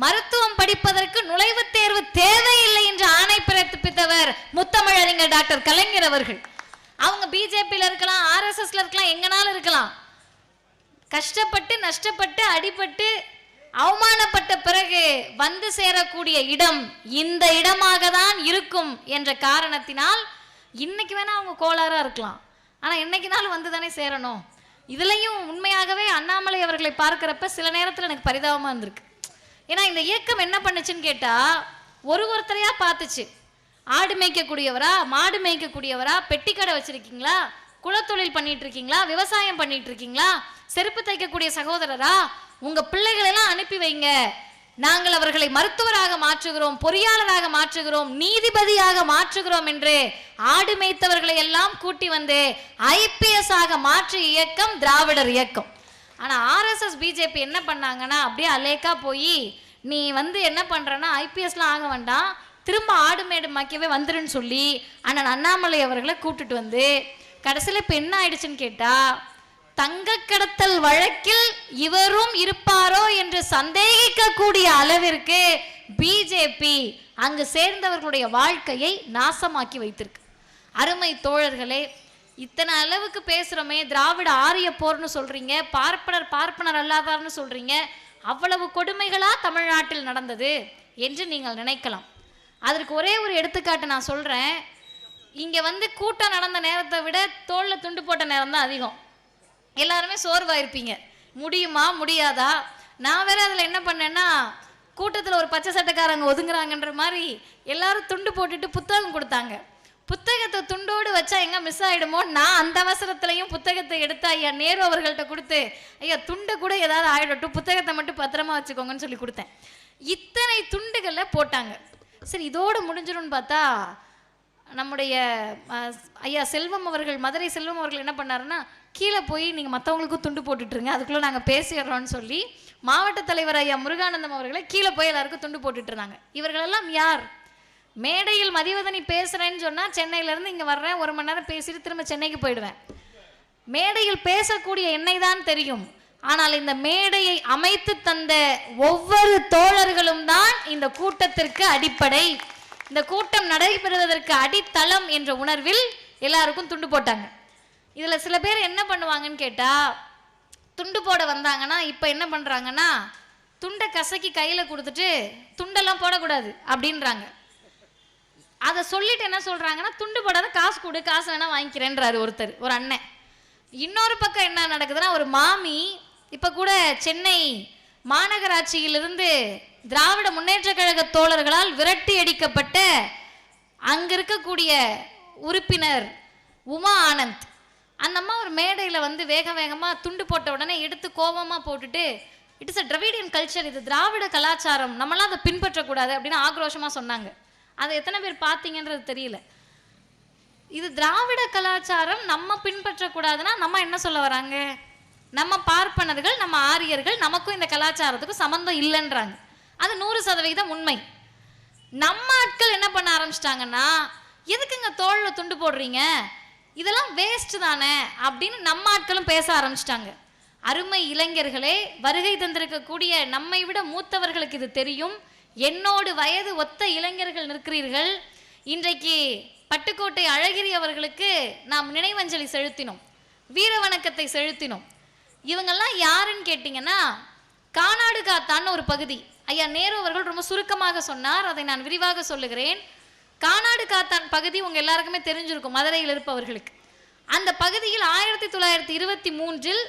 மருத்துவம் படிப்பதற்கு நுழைவுத் தேர்வு தேவையில்லை என்று ஆணை பிறப்பித்தவர் முத்தமிழறிஞர் டாக்டர் கலைஞர் அவர்கள். அவங்க பிஜேபியில் இருக்கலாம், ஆர்எஸ்எஸ்ல இருக்கலாம், எங்கனாலும் இருக்கலாம். கஷ்டப்பட்டு நஷ்டப்பட்டு அடிபட்டு அவமானப்பட்ட பிறகு வந்து சேரக்கூடிய இடம் இந்த இடமாக தான் இருக்கும் என்ற காரணத்தினால் இன்னைக்கு வேணா அவங்க கோளாறா இருக்கலாம், ஆனா என்னைக்குனாலும் வந்து தானே சேரணும். இதுலயும் உண்மையாகவே அண்ணாமலை அவர்களை பார்க்கிறப்ப சில நேரத்தில் எனக்கு பரிதாபமா இருந்திருக்கு. ஏன்னா இந்த இயக்கம் என்ன பண்ணுச்சுன்னு கேட்டா ஒருத்தரையா பார்த்துச்சு. ஆடு மேய்க்கக்கூடியவரா, மாடு மேய்க்கக்கூடியவரா, பெட்டிக்கடை வச்சிருக்கீங்களா, குலத்தொழில் பண்ணிட்டு இருக்கீங்களா, விவசாயம் பண்ணிட்டு இருக்கீங்களா, செருப்பு தைக்கக்கூடிய சகோதரரா, உங்க பிள்ளைகளை எல்லாம் அனுப்பி வைங்க, நாங்கள் அவர்களை மருத்துவராக மாற்றுகிறோம், பொறியாளராக மாற்றுகிறோம், நீதிபதியாக மாற்றுகிறோம் என்று ஆடு மேய்த்தவர்களை எல்லாம் கூட்டி வந்து IPS ஆக மாற்றிய இயக்கம் திராவிடர் இயக்கம். ஆனா ஆர்எஸ்எஸ் பிஜேபி என்ன பண்ணாங்கன்னா அப்படியே அலேக்கா போய் நீ வந்து என்ன பண்றன்னா IPSலாம் ஆக வேண்டாம், திரும்ப ஆடு மேடு மாக்கவே வந்துருன்னு சொல்லி அண்ணன் அண்ணாமலை அவர்களை கூப்பிட்டுட்டு வந்து கடைசியில் இப்போ என்ன ஆயிடுச்சுன்னு கேட்டா தங்க கடத்தல் வழக்கில் இவரும் இருப்பாரோ என்று சந்தேகிக்கக்கூடிய அளவிற்கு பிஜேபி அங்கு சேர்ந்தவர்களுடைய வாழ்க்கையை நாசமாக்கி வைத்திருக்கு. அருமை தோழர்களே, இத்தனை அளவுக்கு பேசுறோமே, திராவிட ஆரிய போர்னு சொல்றீங்க, பார்ப்பனர் அல்லாதார்னு சொல்றீங்க, அவ்வளவு கொடுமைகளா தமிழ்நாட்டில் நடந்தது என்று நீங்கள் நினைக்கலாம். அதற்கு ஒரே ஒரு எடுத்துக்காட்டு நான் சொல்றேன். இங்க வந்து கூட்டம் நடந்த நேரத்தை விட தோல்ல துண்டு போட்ட நேரம் தான் அதிகம். எல்லாருமே சோர்வாயிருப்பீங்க, முடியுமா முடியாதா. நான் வேற அதுல என்ன பண்ணேன்னா கூட்டத்தில் ஒரு பச்சை சட்டைக்காரங்க ஒதுங்குறாங்கன்ற மாதிரி எல்லாரும் துண்டு போட்டுட்டு புத்தகம் கொடுத்தாங்க. புத்தகத்தை துண்டோடு வச்சா எங்க மிஸ் ஆயிடுமோ, நான் அந்த அவசரத்திலையும் புத்தகத்தை எடுத்து ஐயா நேரு அவர்கள்ட்ட கொடுத்து ஐயா துண்டை கூட ஏதாவது ஆயிடட்டும், புத்தகத்தை மட்டும் பத்திரமா வச்சுக்கோங்கன்னு சொல்லி கொடுத்தேன். இத்தனை துண்டுகளை போட்டாங்க. சரி இதோடு முடிஞ்சிடும்னு பார்த்தா நம்முடைய ஐயா செல்வம் அவர்கள், மதுரை செல்வம் அவர்கள் என்ன பண்ணாருன்னா கீழே போய் நீங்கள் மற்றவங்களுக்கும் துண்டு போட்டுட்ருங்க, அதுக்குள்ளே நாங்கள் பேசிடுறோன்னு சொல்லி மாவட்ட தலைவர் ஐயா முருகானந்தம் அவர்களை கீழே போய் எல்லாருக்கும் துண்டு போட்டுட்டு இருந்தாங்க. இவர்களெல்லாம் யார்? மேடையில் மதிவதனி பேசுகிறேன்னு சொன்னால் சென்னையிலேருந்து இங்கே வர்றேன், 1 மணி நேரம் பேசிட்டு திரும்ப சென்னைக்கு போயிடுவேன். மேடையில் பேசக்கூடிய என்னை தான் தெரியும், ஆனால் இந்த மேடையை அமைத்து தந்த ஒவ்வொரு தோழர்களும் தான் இந்த கூட்டத்திற்கு அடிப்படை, இந்த கூட்டம் நடைபெறுவதற்கு அடித்தளம் என்ற உணர்வில் எல்லாருக்கும் துண்டு போட்டாங்க. இதில் சில பேர் என்ன பண்ணுவாங்கன்னு கேட்டால் துண்டு போட வந்தாங்கன்னா இப்போ என்ன பண்ணுறாங்கன்னா துண்டை கசக்கி கையில் கொடுத்துட்டு துண்டெல்லாம் போடக்கூடாது அப்படின்றாங்க. அதை சொல்லிட்டு என்ன சொல்கிறாங்கன்னா துண்டு போடாத காசு கொடு, காசு வேணா வாங்கிக்கிறேன்றாரு ஒருத்தர், ஒரு அண்ணன். இன்னொரு பக்கம் என்ன நடக்குதுன்னா ஒரு மாமி இப்போ கூட சென்னை மாநகராட்சியிலிருந்து திராவிட முன்னேற்ற கழக தோழர்களால் விரட்டி அடிக்கப்பட்ட அங்க இருக்கக்கூடிய உறுப்பினர் உமா ஆனந்த், அந்த அம்மா ஒரு மேடையில் வந்து வேக வேகமாக துண்டு போட்ட உடனே எடுத்து கோபமாக போட்டுட்டு it is a Dravidian culture, இது திராவிட கலாச்சாரம், நம்மளாம் அதை பின்பற்றக்கூடாது அப்படின்னு ஆக்ரோஷமாக சொன்னாங்க. அதை எத்தனை பேர் பார்த்தீங்கன்றது தெரியல. இது திராவிட கலாச்சாரம் நம்ம பின்பற்றக்கூடாதுன்னா நம்ம என்ன சொல்ல வராங்க? நம்ம பார்ப்பனர்கள், நம்ம ஆரியர்கள், நமக்கும் இந்த கலாச்சாரத்துக்கும் சம்மந்தம் இல்லைன்றாங்க. அது 100% உண்மை. நம்ம ஆட்கள் என்ன பண்ண ஆரம்பிச்சிட்டாங்கன்னா எதுக்குங்க தோல்ல துண்டு போடுறீங்க, இதெல்லாம் வேஸ்ட் தானே அப்படின்னு நம்ம ஆட்களும் பேச ஆரம்பிச்சிட்டாங்க. அருமை இளைஞர்களே, வருகை தந்திருக்கக்கூடிய நம்மை விட மூத்தவர்களுக்கு இது தெரியும். என்னோடு வயது ஒத்த இளைஞர்கள் நிற்கிறீர்கள். இன்றைக்கு பட்டுக்கோட்டை அழகிரி அவர்களுக்கு நாம் நினைவஞ்சலி செலுத்தினோம், வீர வணக்கத்தை செலுத்தினோம். இவங்கெல்லாம் யாருன்னு கேட்டிங்கன்னா கானாடு காத்தான்னு ஒரு பகுதி. ஐயா நேரு அவர்கள் ரொம்ப சுருக்கமாக சொன்னார், அதை நான் விரிவாக சொல்லுகிறேன். கானாடு காத்தான் பகுதி உங்க எல்லாருக்குமே தெரிஞ்சிருக்கும் மதுரையில் இருப்பவர்களுக்கு. அந்த பகுதியில் 1923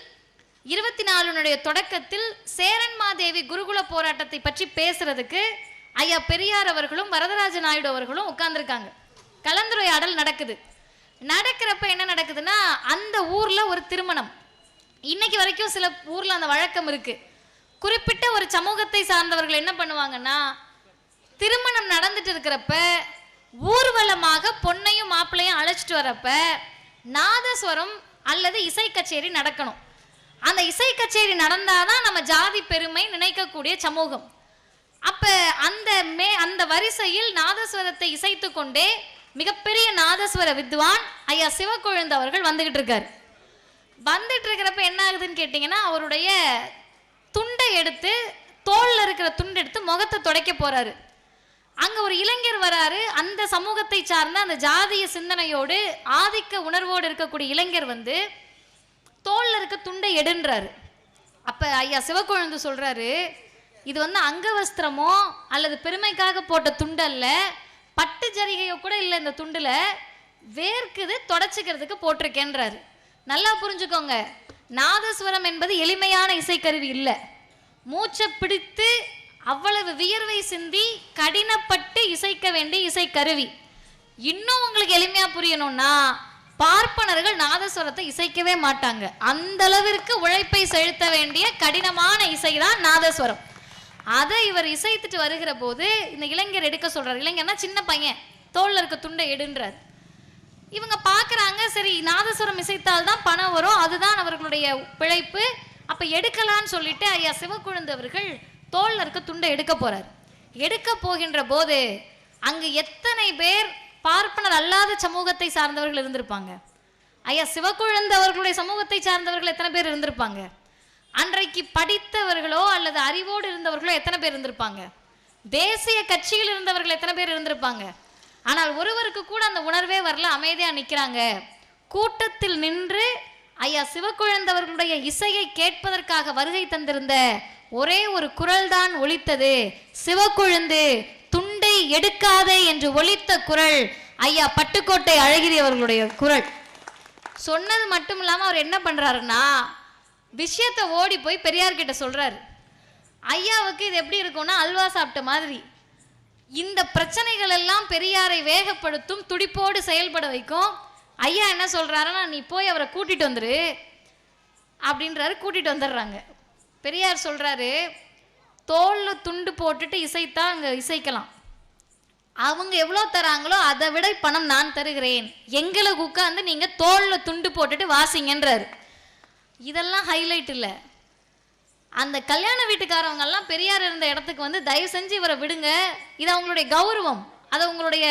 24 தொடக்கத்தில் சேரன்மாதேவி குருகுல போராட்டத்தை பற்றி பேசுறதுக்கு ஐயா பெரியார் அவர்களும் வரதராஜ நாயுடு அவர்களும் உட்கார்ந்துருக்காங்க. கலந்துரையாடல் நடக்குது. நடக்கிறப்ப என்ன நடக்குதுன்னா அந்த ஊர்ல ஒரு திருமணம். இன்னைக்கு வரைக்கும் சில ஊர்ல அந்த வழக்கம் இருக்கு. குறிப்பிட்ட ஒரு சமூகத்தை சார்ந்தவர்கள் என்ன பண்ணுவாங்கன்னா திருமணம் நடந்துட்டு இருக்கிறப்ப ஊர்வலமாக பொண்ணையும் மாப்பிள்ளையும் அழைச்சிட்டு வரப்ப நாதஸ்வரம் அல்லது இசை கச்சேரி நடக்கணும். அந்த இசை கச்சேரி நடந்தாதான் நம்ம ஜாதி பெருமை நினைக்கக்கூடிய சமூகம். அப்ப அந்த வரிசையில் நாதஸ்வரத்தை இசைத்து கொண்டே மிகப்பெரிய நாதஸ்வர வித்வான் ஐயா சிவக்கொழுந்து அவர்கள் வந்துகிட்டு இருக்காரு. வந்துட்டு இருக்கிறப்ப என்ன ஆகுதுன்னு கேட்டீங்கன்னா அவருடைய துண்டை எடுத்து தோல்ல இருக்கிற துண்டு எடுத்து முகத்தை துடைக்க போறாரு. அங்க ஒரு இளைஞர் வராரு. அந்த சமூகத்தை சார்ந்த அந்த ஜாதிய சிந்தனையோடு ஆதிக்க உணர்வோடு இருக்கக்கூடிய இளைஞர் வந்து தோல்ல இருக்க துண்டை எடுன்றாரு. அப்ப ஐயா சிவக்கொழுந்து சொல்றாரு, இது வந்து அங்கவஸ்திரமோ அல்லது பெருமைக்காக போட்ட துண்டு அல்ல, பட்டு ஜரிகையோ கூட இல்லை, இந்த துண்டுல வேர்க்குது, தொடச்சிக்கிறதுக்கு போட்டிருக்கேன்றாரு. நல்லா புரிஞ்சுக்கோங்க, நாதஸ்வரம் என்பது எளிமையான இசைக்கருவி இல்லை. மூச்சை பிடித்து அவ்வளவு வியர்வை சிந்தி கடினப்பட்டு இசைக்க வேண்டிய இசைக்கருவி. இன்னும் உங்களுக்கு எளிமையா புரியணும்னா, பார்ப்பனர்கள் நாதஸ்வரத்தை இசைக்கவே மாட்டாங்க. அந்த அளவிற்கு உழைப்பை செலுத்த வேண்டிய கடினமான இசைதான் நாதஸ்வரம். அதை இவர் இசைத்துட்டு வருகிற போது இந்த இளைஞர் எடுக்க சொல்றாரு. இளைஞர்னா சின்ன பையன், தோல்ல இருக்க துண்டை எடுன்றார். இவங்க பார்க்குறாங்க, சரி நாதஸ்வரம் இசைத்தால் தான் பணம் வரும், அதுதான் அவர்களுடைய பிழைப்பு, அப்போ எடுக்கலான்னு சொல்லிட்டு ஐயா சிவக்கொழுந்து அவர்கள் தோல்ல இருக்க துண்டை எடுக்க போறார். எடுக்க போகின்ற போது அங்கு எத்தனை பேர் பார்ப்பனர் அல்லாத சமூகத்தை சார்ந்தவர்கள் இருந்திருப்பாங்க? ஐயா சிவக்கொழுந்து அவர்களுடைய சமூகத்தை சார்ந்தவர்கள் எத்தனை பேர் இருந்திருப்பாங்க? அன்றைக்கு படித்தவர்களோ அல்லது அறிவோடு இருந்தவர்களோ எத்தனை பேர் இருந்திருப்பாங்க? தேசிய கட்சியில் இருந்தவர்கள் எத்தனை பேர் இருந்திருப்பாங்க? ஆனால் ஒருவருக்கு கூட அந்த உணர்வே வரல, அமைதியா நிற்கிறாங்க. கூட்டத்தில் நின்று ஐயா சிவக்கொழுந்து அவர்களுடைய இசையை கேட்பதற்காக வருகை தந்திருந்த ஒரே ஒரு குரல் தான் ஒலித்தது. சிவக்கொழுந்து துண்டை எடுக்காதே என்று ஒலித்த குரல் ஐயா பட்டுக்கோட்டை அழகிரி அவர்களுடைய குரல். சொன்னது மட்டும் இல்லாம அவர் என்ன பண்றாருன்னா, விஷயத்தை ஓடி போய் பெரியார் கிட்ட சொல்றாரு. ஐயாவுக்கு இது எப்படி இருக்கும்னா அல்வா சாப்பிட்ட மாதிரி. இந்த பிரச்சனைகள் எல்லாம் பெரியாரை வேகப்படுத்தும், துடிப்போடு செயல்பட வைக்கும். ஐயா என்ன சொல்றாருன்னா, நீ போய் அவரை கூட்டிட்டு வந்துரு அப்படின்றாரு. கூட்டிட்டு வந்துடுறாங்க. பெரியார் சொல்றாரு, தோல்ல துண்டு போட்டுட்டு இசைத்தா அங்க இசைக்கலாம், அவங்க எவ்வளோ தராங்களோ அதை விட பணம் நான் தருகிறேன், எங்களுக்கு உட்காந்து நீங்க தோல்ல துண்டு போட்டுட்டு வாசிங்கன்றாரு. இதெல்லாம் ஹைலைட் இல்லை. அந்த கல்யாண வீட்டுக்காரவங்க எல்லாம் பெரியார் இருந்த இடத்துக்கு வந்து தயவு செஞ்சு இவரை விடுங்க, இது அவங்களுடைய கௌரவம், அது உங்களுடைய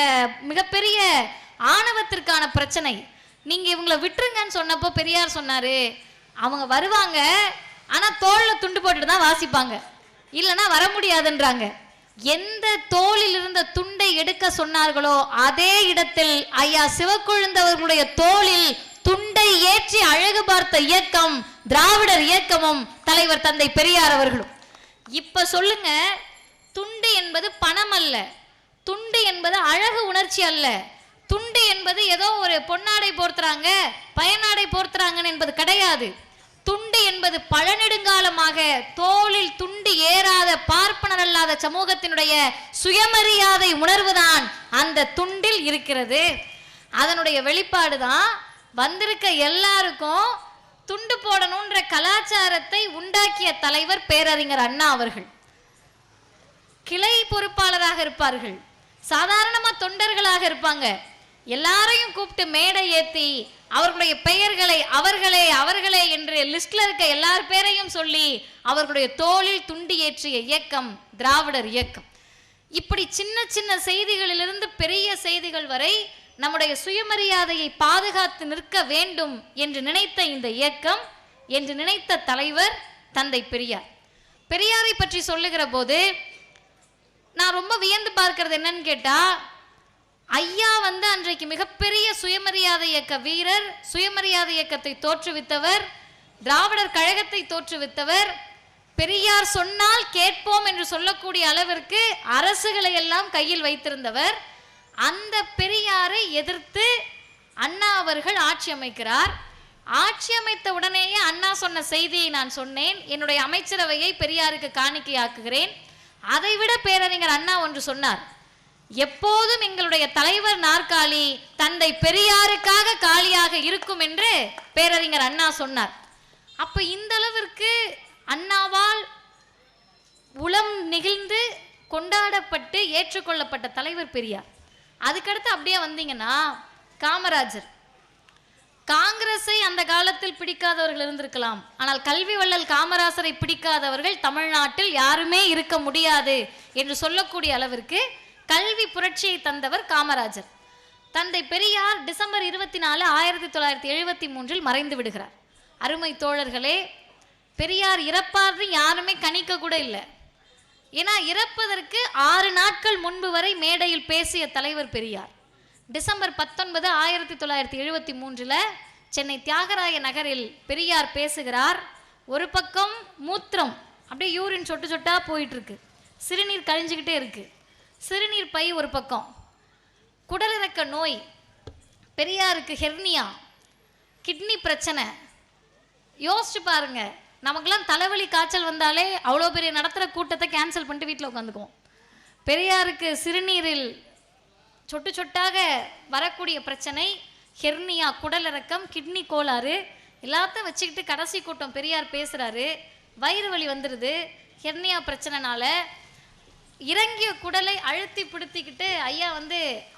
மிகப்பெரிய ஆணவத்திற்கான பிரச்சனை, நீங்க இவங்களை விட்டுருங்கன்னு சொன்னப்போ பெரியார் சொன்னாரு, அவங்க வருவாங்க ஆனா தோல்ல துண்டு போட்டுட்டு தான் வாசிப்பாங்க, இல்லைன்னா வர முடியாதுன்றாங்க. எந்த தோளில் இருந்த துண்டை எடுக்க சொன்னார்களோ அதே இடத்தில் ஐயா சிவக்கொழுந்து அவர்களுடைய தோளில் துண்டை ஏற்றி அழகு பார்த்த இயக்கம் திராவிடர் இயக்கமும் தலைவர் தந்தை பெரியார் அவர்களும். இப்ப சொல்லுங்க, துண்டு என்பது பணம் அல்ல, துண்டு என்பது அழகு உணர்ச்சி அல்ல, துண்டு என்பது ஏதோ ஒரு பொன்னாடை போர்த்துறாங்க பயனாடை போர்த்துறாங்கன்னு என்பது கிடையாது. துண்டு என்பது பல நெடுங்காலமாக தோளில் துண்டு ஏறாத பார்ப்பனர் அல்லாத சமூகத்தினுடைய சுயமரியாதை உணர்வுதான் அந்த துண்டில் இருக்கிறது. அதனுடைய வெளிப்பாடு தான் வந்திருக்க எல்லாருக்கும் துண்டு போடணுன்ற கலாச்சாரத்தை உண்டாக்கிய தலைவர் பேரறிஞர் அண்ணா அவர்கள். கிளை பொறுப்பாளராக இருப்பார்கள், சாதாரணமா தொண்டர்களாக இருப்பாங்க, எல்லாரையும் கூப்பிட்டு மேடை ஏத்தி அவர்களுடைய பெயர்களை அவர்களே அவர்களே என்று லிஸ்ட்ல இருக்க எல்லார் பேரையும் சொல்லி அவர்களுடைய தோளில் துண்டு ஏற்றிய இயக்கம் திராவிடர் இயக்கம். இப்படி சின்ன சின்ன செய்திகளிலிருந்து பெரிய செய்திகள் வரை நம்முடைய சுயமரியாதையை பாதுகாத்து நிற்க வேண்டும் என்று நினைத்த இந்த இயக்கம், என்று நினைத்த தலைவர் தந்தை பெரியார். பெரியாரை பற்றி சொல்லுகிற போது நான் ரொம்ப வியந்து பார்க்கிறது என்னன்னு கேட்டா, ஐயா வந்து அன்றைக்கு மிகப்பெரிய சுயமரியாதை இயக்க வீரர், சுயமரியாதை இயக்கத்தை தோற்றுவித்தவர், திராவிடர் கழகத்தை தோற்றுவித்தவர், பெரியார் சொன்னால் கேட்போம் என்று சொல்லக்கூடிய அளவிற்கு அரசுகளை எல்லாம் கையில் வைத்திருந்தவர். அந்த பெரியாரை எதிர்த்து அண்ணா அவர்கள் ஆட்சி அமைக்கிறார். ஆட்சி அமைத்த உடனேயே அண்ணா சொன்ன செய்தியை நான் சொன்னேன், என்னுடைய அமைச்சரவையை பெரியாருக்கு காணிக்கையாக்குகிறேன். அதைவிட பேரறிஞர் அண்ணா ஒன்று சொன்னார், எப்போதும் எங்களுடைய தலைவர் நாற்காலி தந்தை பெரியாருக்காக காலியாக இருக்கும் என்று பேரறிஞர் அண்ணா சொன்னார். அப்ப இந்த அளவிற்கு அண்ணாவால் உளம் நெகிழ்ந்து கொண்டாடப்பட்டு ஏற்றுக்கொள்ளப்பட்ட தலைவர் பெரியார். அதுக்கடுத்து அப்படியே வந்தீங்கன்னா காமராஜர். காங்கிரஸை அந்த காலத்தில் பிடிக்காதவர்கள் இருந்திருக்கலாம், ஆனால் கல்வி வள்ளல் காமராஜரை பிடிக்காதவர்கள் தமிழ்நாட்டில் யாருமே இருக்க முடியாது என்று சொல்லக்கூடிய அளவிற்கு கல்வி புரட்சியை தந்தவர் காமராஜர். தந்தை பெரியார் டிசம்பர் 24, 1973 மறைந்து விடுகிறார். அருமை தோழர்களே, பெரியார் இறப்பார்னு யாருமே கணிக்க கூட இல்லை. ஏன்னா இறப்பதற்கு 6 நாட்கள் முன்பு வரை மேடையில் பேசிய தலைவர் பெரியார். டிசம்பர் 19, 1973 சென்னை தியாகராய நகரில் பெரியார் பேசுகிறார். ஒரு பக்கம் மூத்திரம் அப்படியே யூரின் சொட்டு சொட்டா போயிட்டு இருக்கு, சிறுநீர் கழிஞ்சுக்கிட்டே இருக்கு, சிறுநீர் பை ஒரு பக்கம், குடலிறக்க நோய், பெரியாருக்கு ஹெர்னியா, கிட்னி பிரச்சனை. யோசிச்சு பாருங்க, நமக்கெல்லாம் தலைவலி காய்ச்சல் வந்தாலே அவ்வளோ பெரிய நடத்துகிற கூட்டத்தை கேன்சல் பண்ணிட்டு வீட்டில் உட்காந்துக்குவோம். பெரியாருக்கு சிறுநீரில் சொட்டு சொட்டாக வரக்கூடிய பிரச்சனை, ஹெர்னியா, குடலிறக்கம், கிட்னி கோளாறு, எல்லாத்தையும் வச்சுக்கிட்டு கடைசி கூட்டம் பெரியார் பேசுகிறாரு. வயிறு வலி வந்துடுது ஹெர்னியா பிரச்சனைனால. இறங்கிய குடலை அழுத்தி பிடித்திக்கிட்டு ஐயா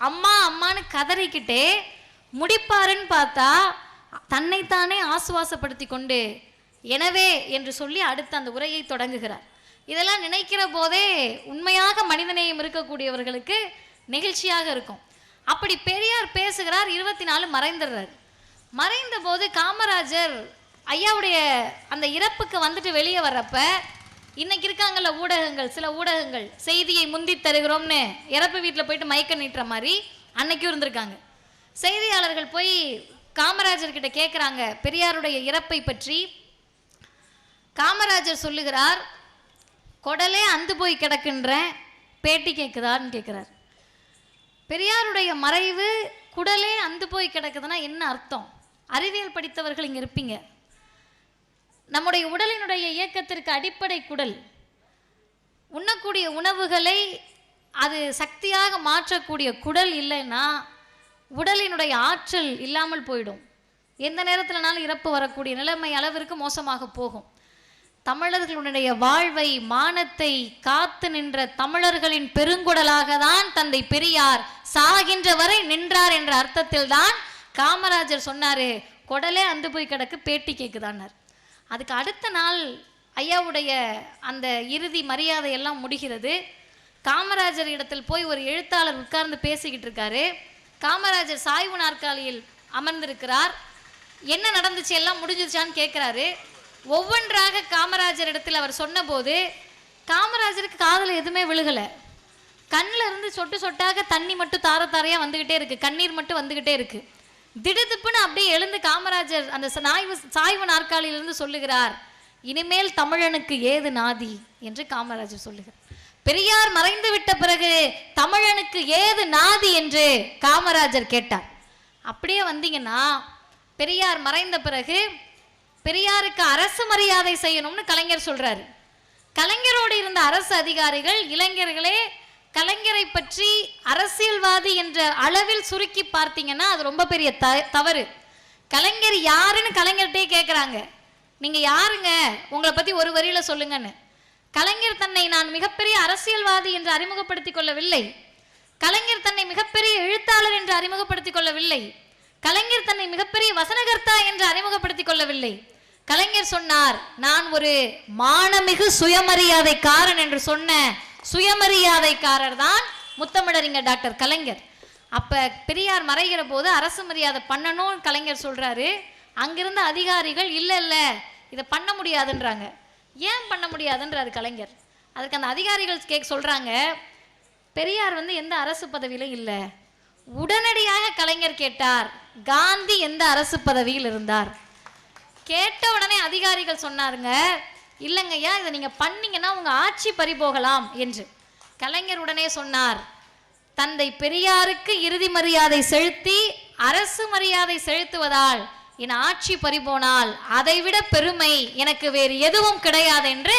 அம்மா அம்மான்னு கதறிக்கிட்டே முடிப்பாருன்னு பார்த்தா தன்னைத்தானே ஆசுவாசப்படுத்தி கொண்டு எனவே என்று சொல்லி அடுத்து அந்த உரையை தொடங்குகிறார். இதெல்லாம் நினைக்கிற போதே உண்மையாக மனிதநேயம் இருக்கக்கூடியவர்களுக்கு நெகிழ்ச்சியாக இருக்கும். அப்படி பெரியார் பேசுகிறார். 24 மறைந்துடுறார். மறைந்த போது காமராஜர் ஐயாவுடைய அந்த இறப்புக்கு வந்துட்டு வெளியே வர்றப்ப, இன்னைக்கு இருக்காங்கல்ல ஊடகங்கள், சில ஊடகங்கள் செய்தியை முந்தி தருகிறோம்னு இறப்பு வீட்டில் போயிட்டு மயக்க நீட்டுற மாதிரி அன்னைக்கும் இருந்திருக்காங்க. செய்தியாளர்கள் போய் காமராஜர்கிட்ட கேட்குறாங்க பெரியாருடைய இறப்பை பற்றி. காமராஜர் சொல்லுகிறார், கொடலே அந்து போய் கிடக்குன்ற பேட்டி கேட்குதான்னு கேட்குறார். பெரியாருடைய மறைவு குடலே அந்து போய் கிடக்குதுன்னா என்ன அர்த்தம்? அறிவியல் படித்தவர்கள் இங்கே இருப்பீங்க. நம்முடைய உடலினுடைய இயக்கத்திற்கு அடிப்படை குடல். உண்ணக்கூடிய உணவுகளை அது சக்தியாக மாற்றக்கூடிய குடல் இல்லைன்னா உடலினுடைய ஆற்றல் இல்லாமல் போயிடும். எந்த நேரத்திலனாலும் இறப்பு வரக்கூடிய நிலைமை அளவிற்கு மோசமாக போகும். தமிழர்களுடைய வாழ்வை, மானத்தை காத்து நின்ற தமிழர்களின் பெருங்குடலாக தான் தந்தை பெரியார் சாகின்ற வரை நின்றார் என்ற அர்த்தத்தில் தான் காமராஜர் சொன்னாரு, கொடலே அந்து போய் கிடக்கு பேட்டி கேட்குதான்னார். அதுக்கு அடுத்த நாள் ஐயாவுடைய அந்த இறுதி மரியாதை எல்லாம் முடிகிறது. காமராஜர் இடத்தில் போய் ஒரு எழுத்தாளர் உட்கார்ந்து பேசிக்கிட்டு இருக்காரு. காமராஜர் சாய்வு நாற்காலியில் அமர்ந்திருக்கிறார். என்ன நடந்துச்சு, எல்லாம் முடிஞ்சிருச்சான்னு கேட்குறாரு. ஒவ்வொன்றாக காமராஜர் இடத்தில் அவர் சொன்னபோது காமராஜருக்கு காதில் எதுவுமே விழுகலை. கண்ணில் இருந்து சொட்டு சொட்டாக தண்ணி மட்டும் தார தாரையாக வந்துக்கிட்டே இருக்குது, கண்ணீர் மட்டும் வந்துக்கிட்டே இருக்குது. திடுதிப்புன்னு அப்படியே எழுந்து காமராஜர் அந்த சாய்வு நாற்காலியிலிருந்து சொல்லுகிறார், இனிமேல் தமிழனுக்கு ஏது நாதி என்று காமராஜர் சொல்லுகிறார். பெரியார் மறைந்து விட்ட பிறகு தமிழனுக்கு ஏது நாதி என்று காமராஜர் கேட்டார். அப்படியே வந்தீங்கன்னா பெரியார் மறைந்த பிறகு பெரியாருக்கு அரசு மரியாதை செய்யணும்னு கலைஞர் சொல்றாரு. கலைஞரோடு இருந்த அரசு அதிகாரிகள், இளைஞர்களே, கலைஞரை பற்றி அரசியல்வாதி என்ற அளவில் சுருக்கி பார்த்தீங்கன்னா அது ரொம்ப பெரிய தவறு. கலைஞர் யாருன்னு கலைஞர்கிட்டே கேட்குறாங்க, நீங்க யாருங்க, உங்களை பத்தி ஒரு வரியில சொல்லுங்கன்னு. கலைஞர் தன்னை நான் மிகப்பெரிய அரசியல்வாதி என்று அறிமுகப்படுத்திக் கொள்ளவில்லை. கலைஞர் தன்னை மிகப்பெரிய எழுத்தாளர் என்று அறிமுகப்படுத்திக் கொள்ளவில்லை. கலைஞர் தன்னை மிகப்பெரிய வசனகர்த்தா என்று அறிமுகப்படுத்திக் கொள்ளவில்லை. கலைஞர் சொன்னார், நான் ஒரு மானமிகு சுயமரியாதைக்காரன் என்று சொன்ன சுயமரியாதைக்காரர் தான் முத்தமிழறிஞர் டாக்டர் கலைஞர். அப்ப பெரியார் மறைகிற போது அரசு மரியாதை பண்ணணும் கலைஞர் சொல்றாரு. அங்கிருந்த அதிகாரிகள் இல்ல இல்ல இதை பண்ண முடியாதுன்றாங்க. ஏன் பண்ண முடியாதுன்றாரு கலைஞர். அதுக்கு அந்த அதிகாரிகள் சொல்றாங்க, பெரியார் எந்த அரசு பதவியிலும் இல்லை. உடனடியாக கலைஞர் கேட்டார், காந்தி எந்த அரசு பதவியில் இருந்தார்? கேட்ட உடனே அதிகாரிகள் சொன்னாருங்க, இல்லைங்கய்யா, இதை நீங்க பண்ணீங்கன்னா உங்க ஆட்சி பறிபோகலாம் என்று. கலைஞர் உடனே சொன்னார், தந்தை பெரியாருக்கு இறுதி மரியாதை செலுத்தி அரசு மரியாதை செலுத்துவதால் என் ஆட்சி பறிபோனால் அதைவிட பெருமை எனக்கு வேறு எதுவும் கிடையாது என்று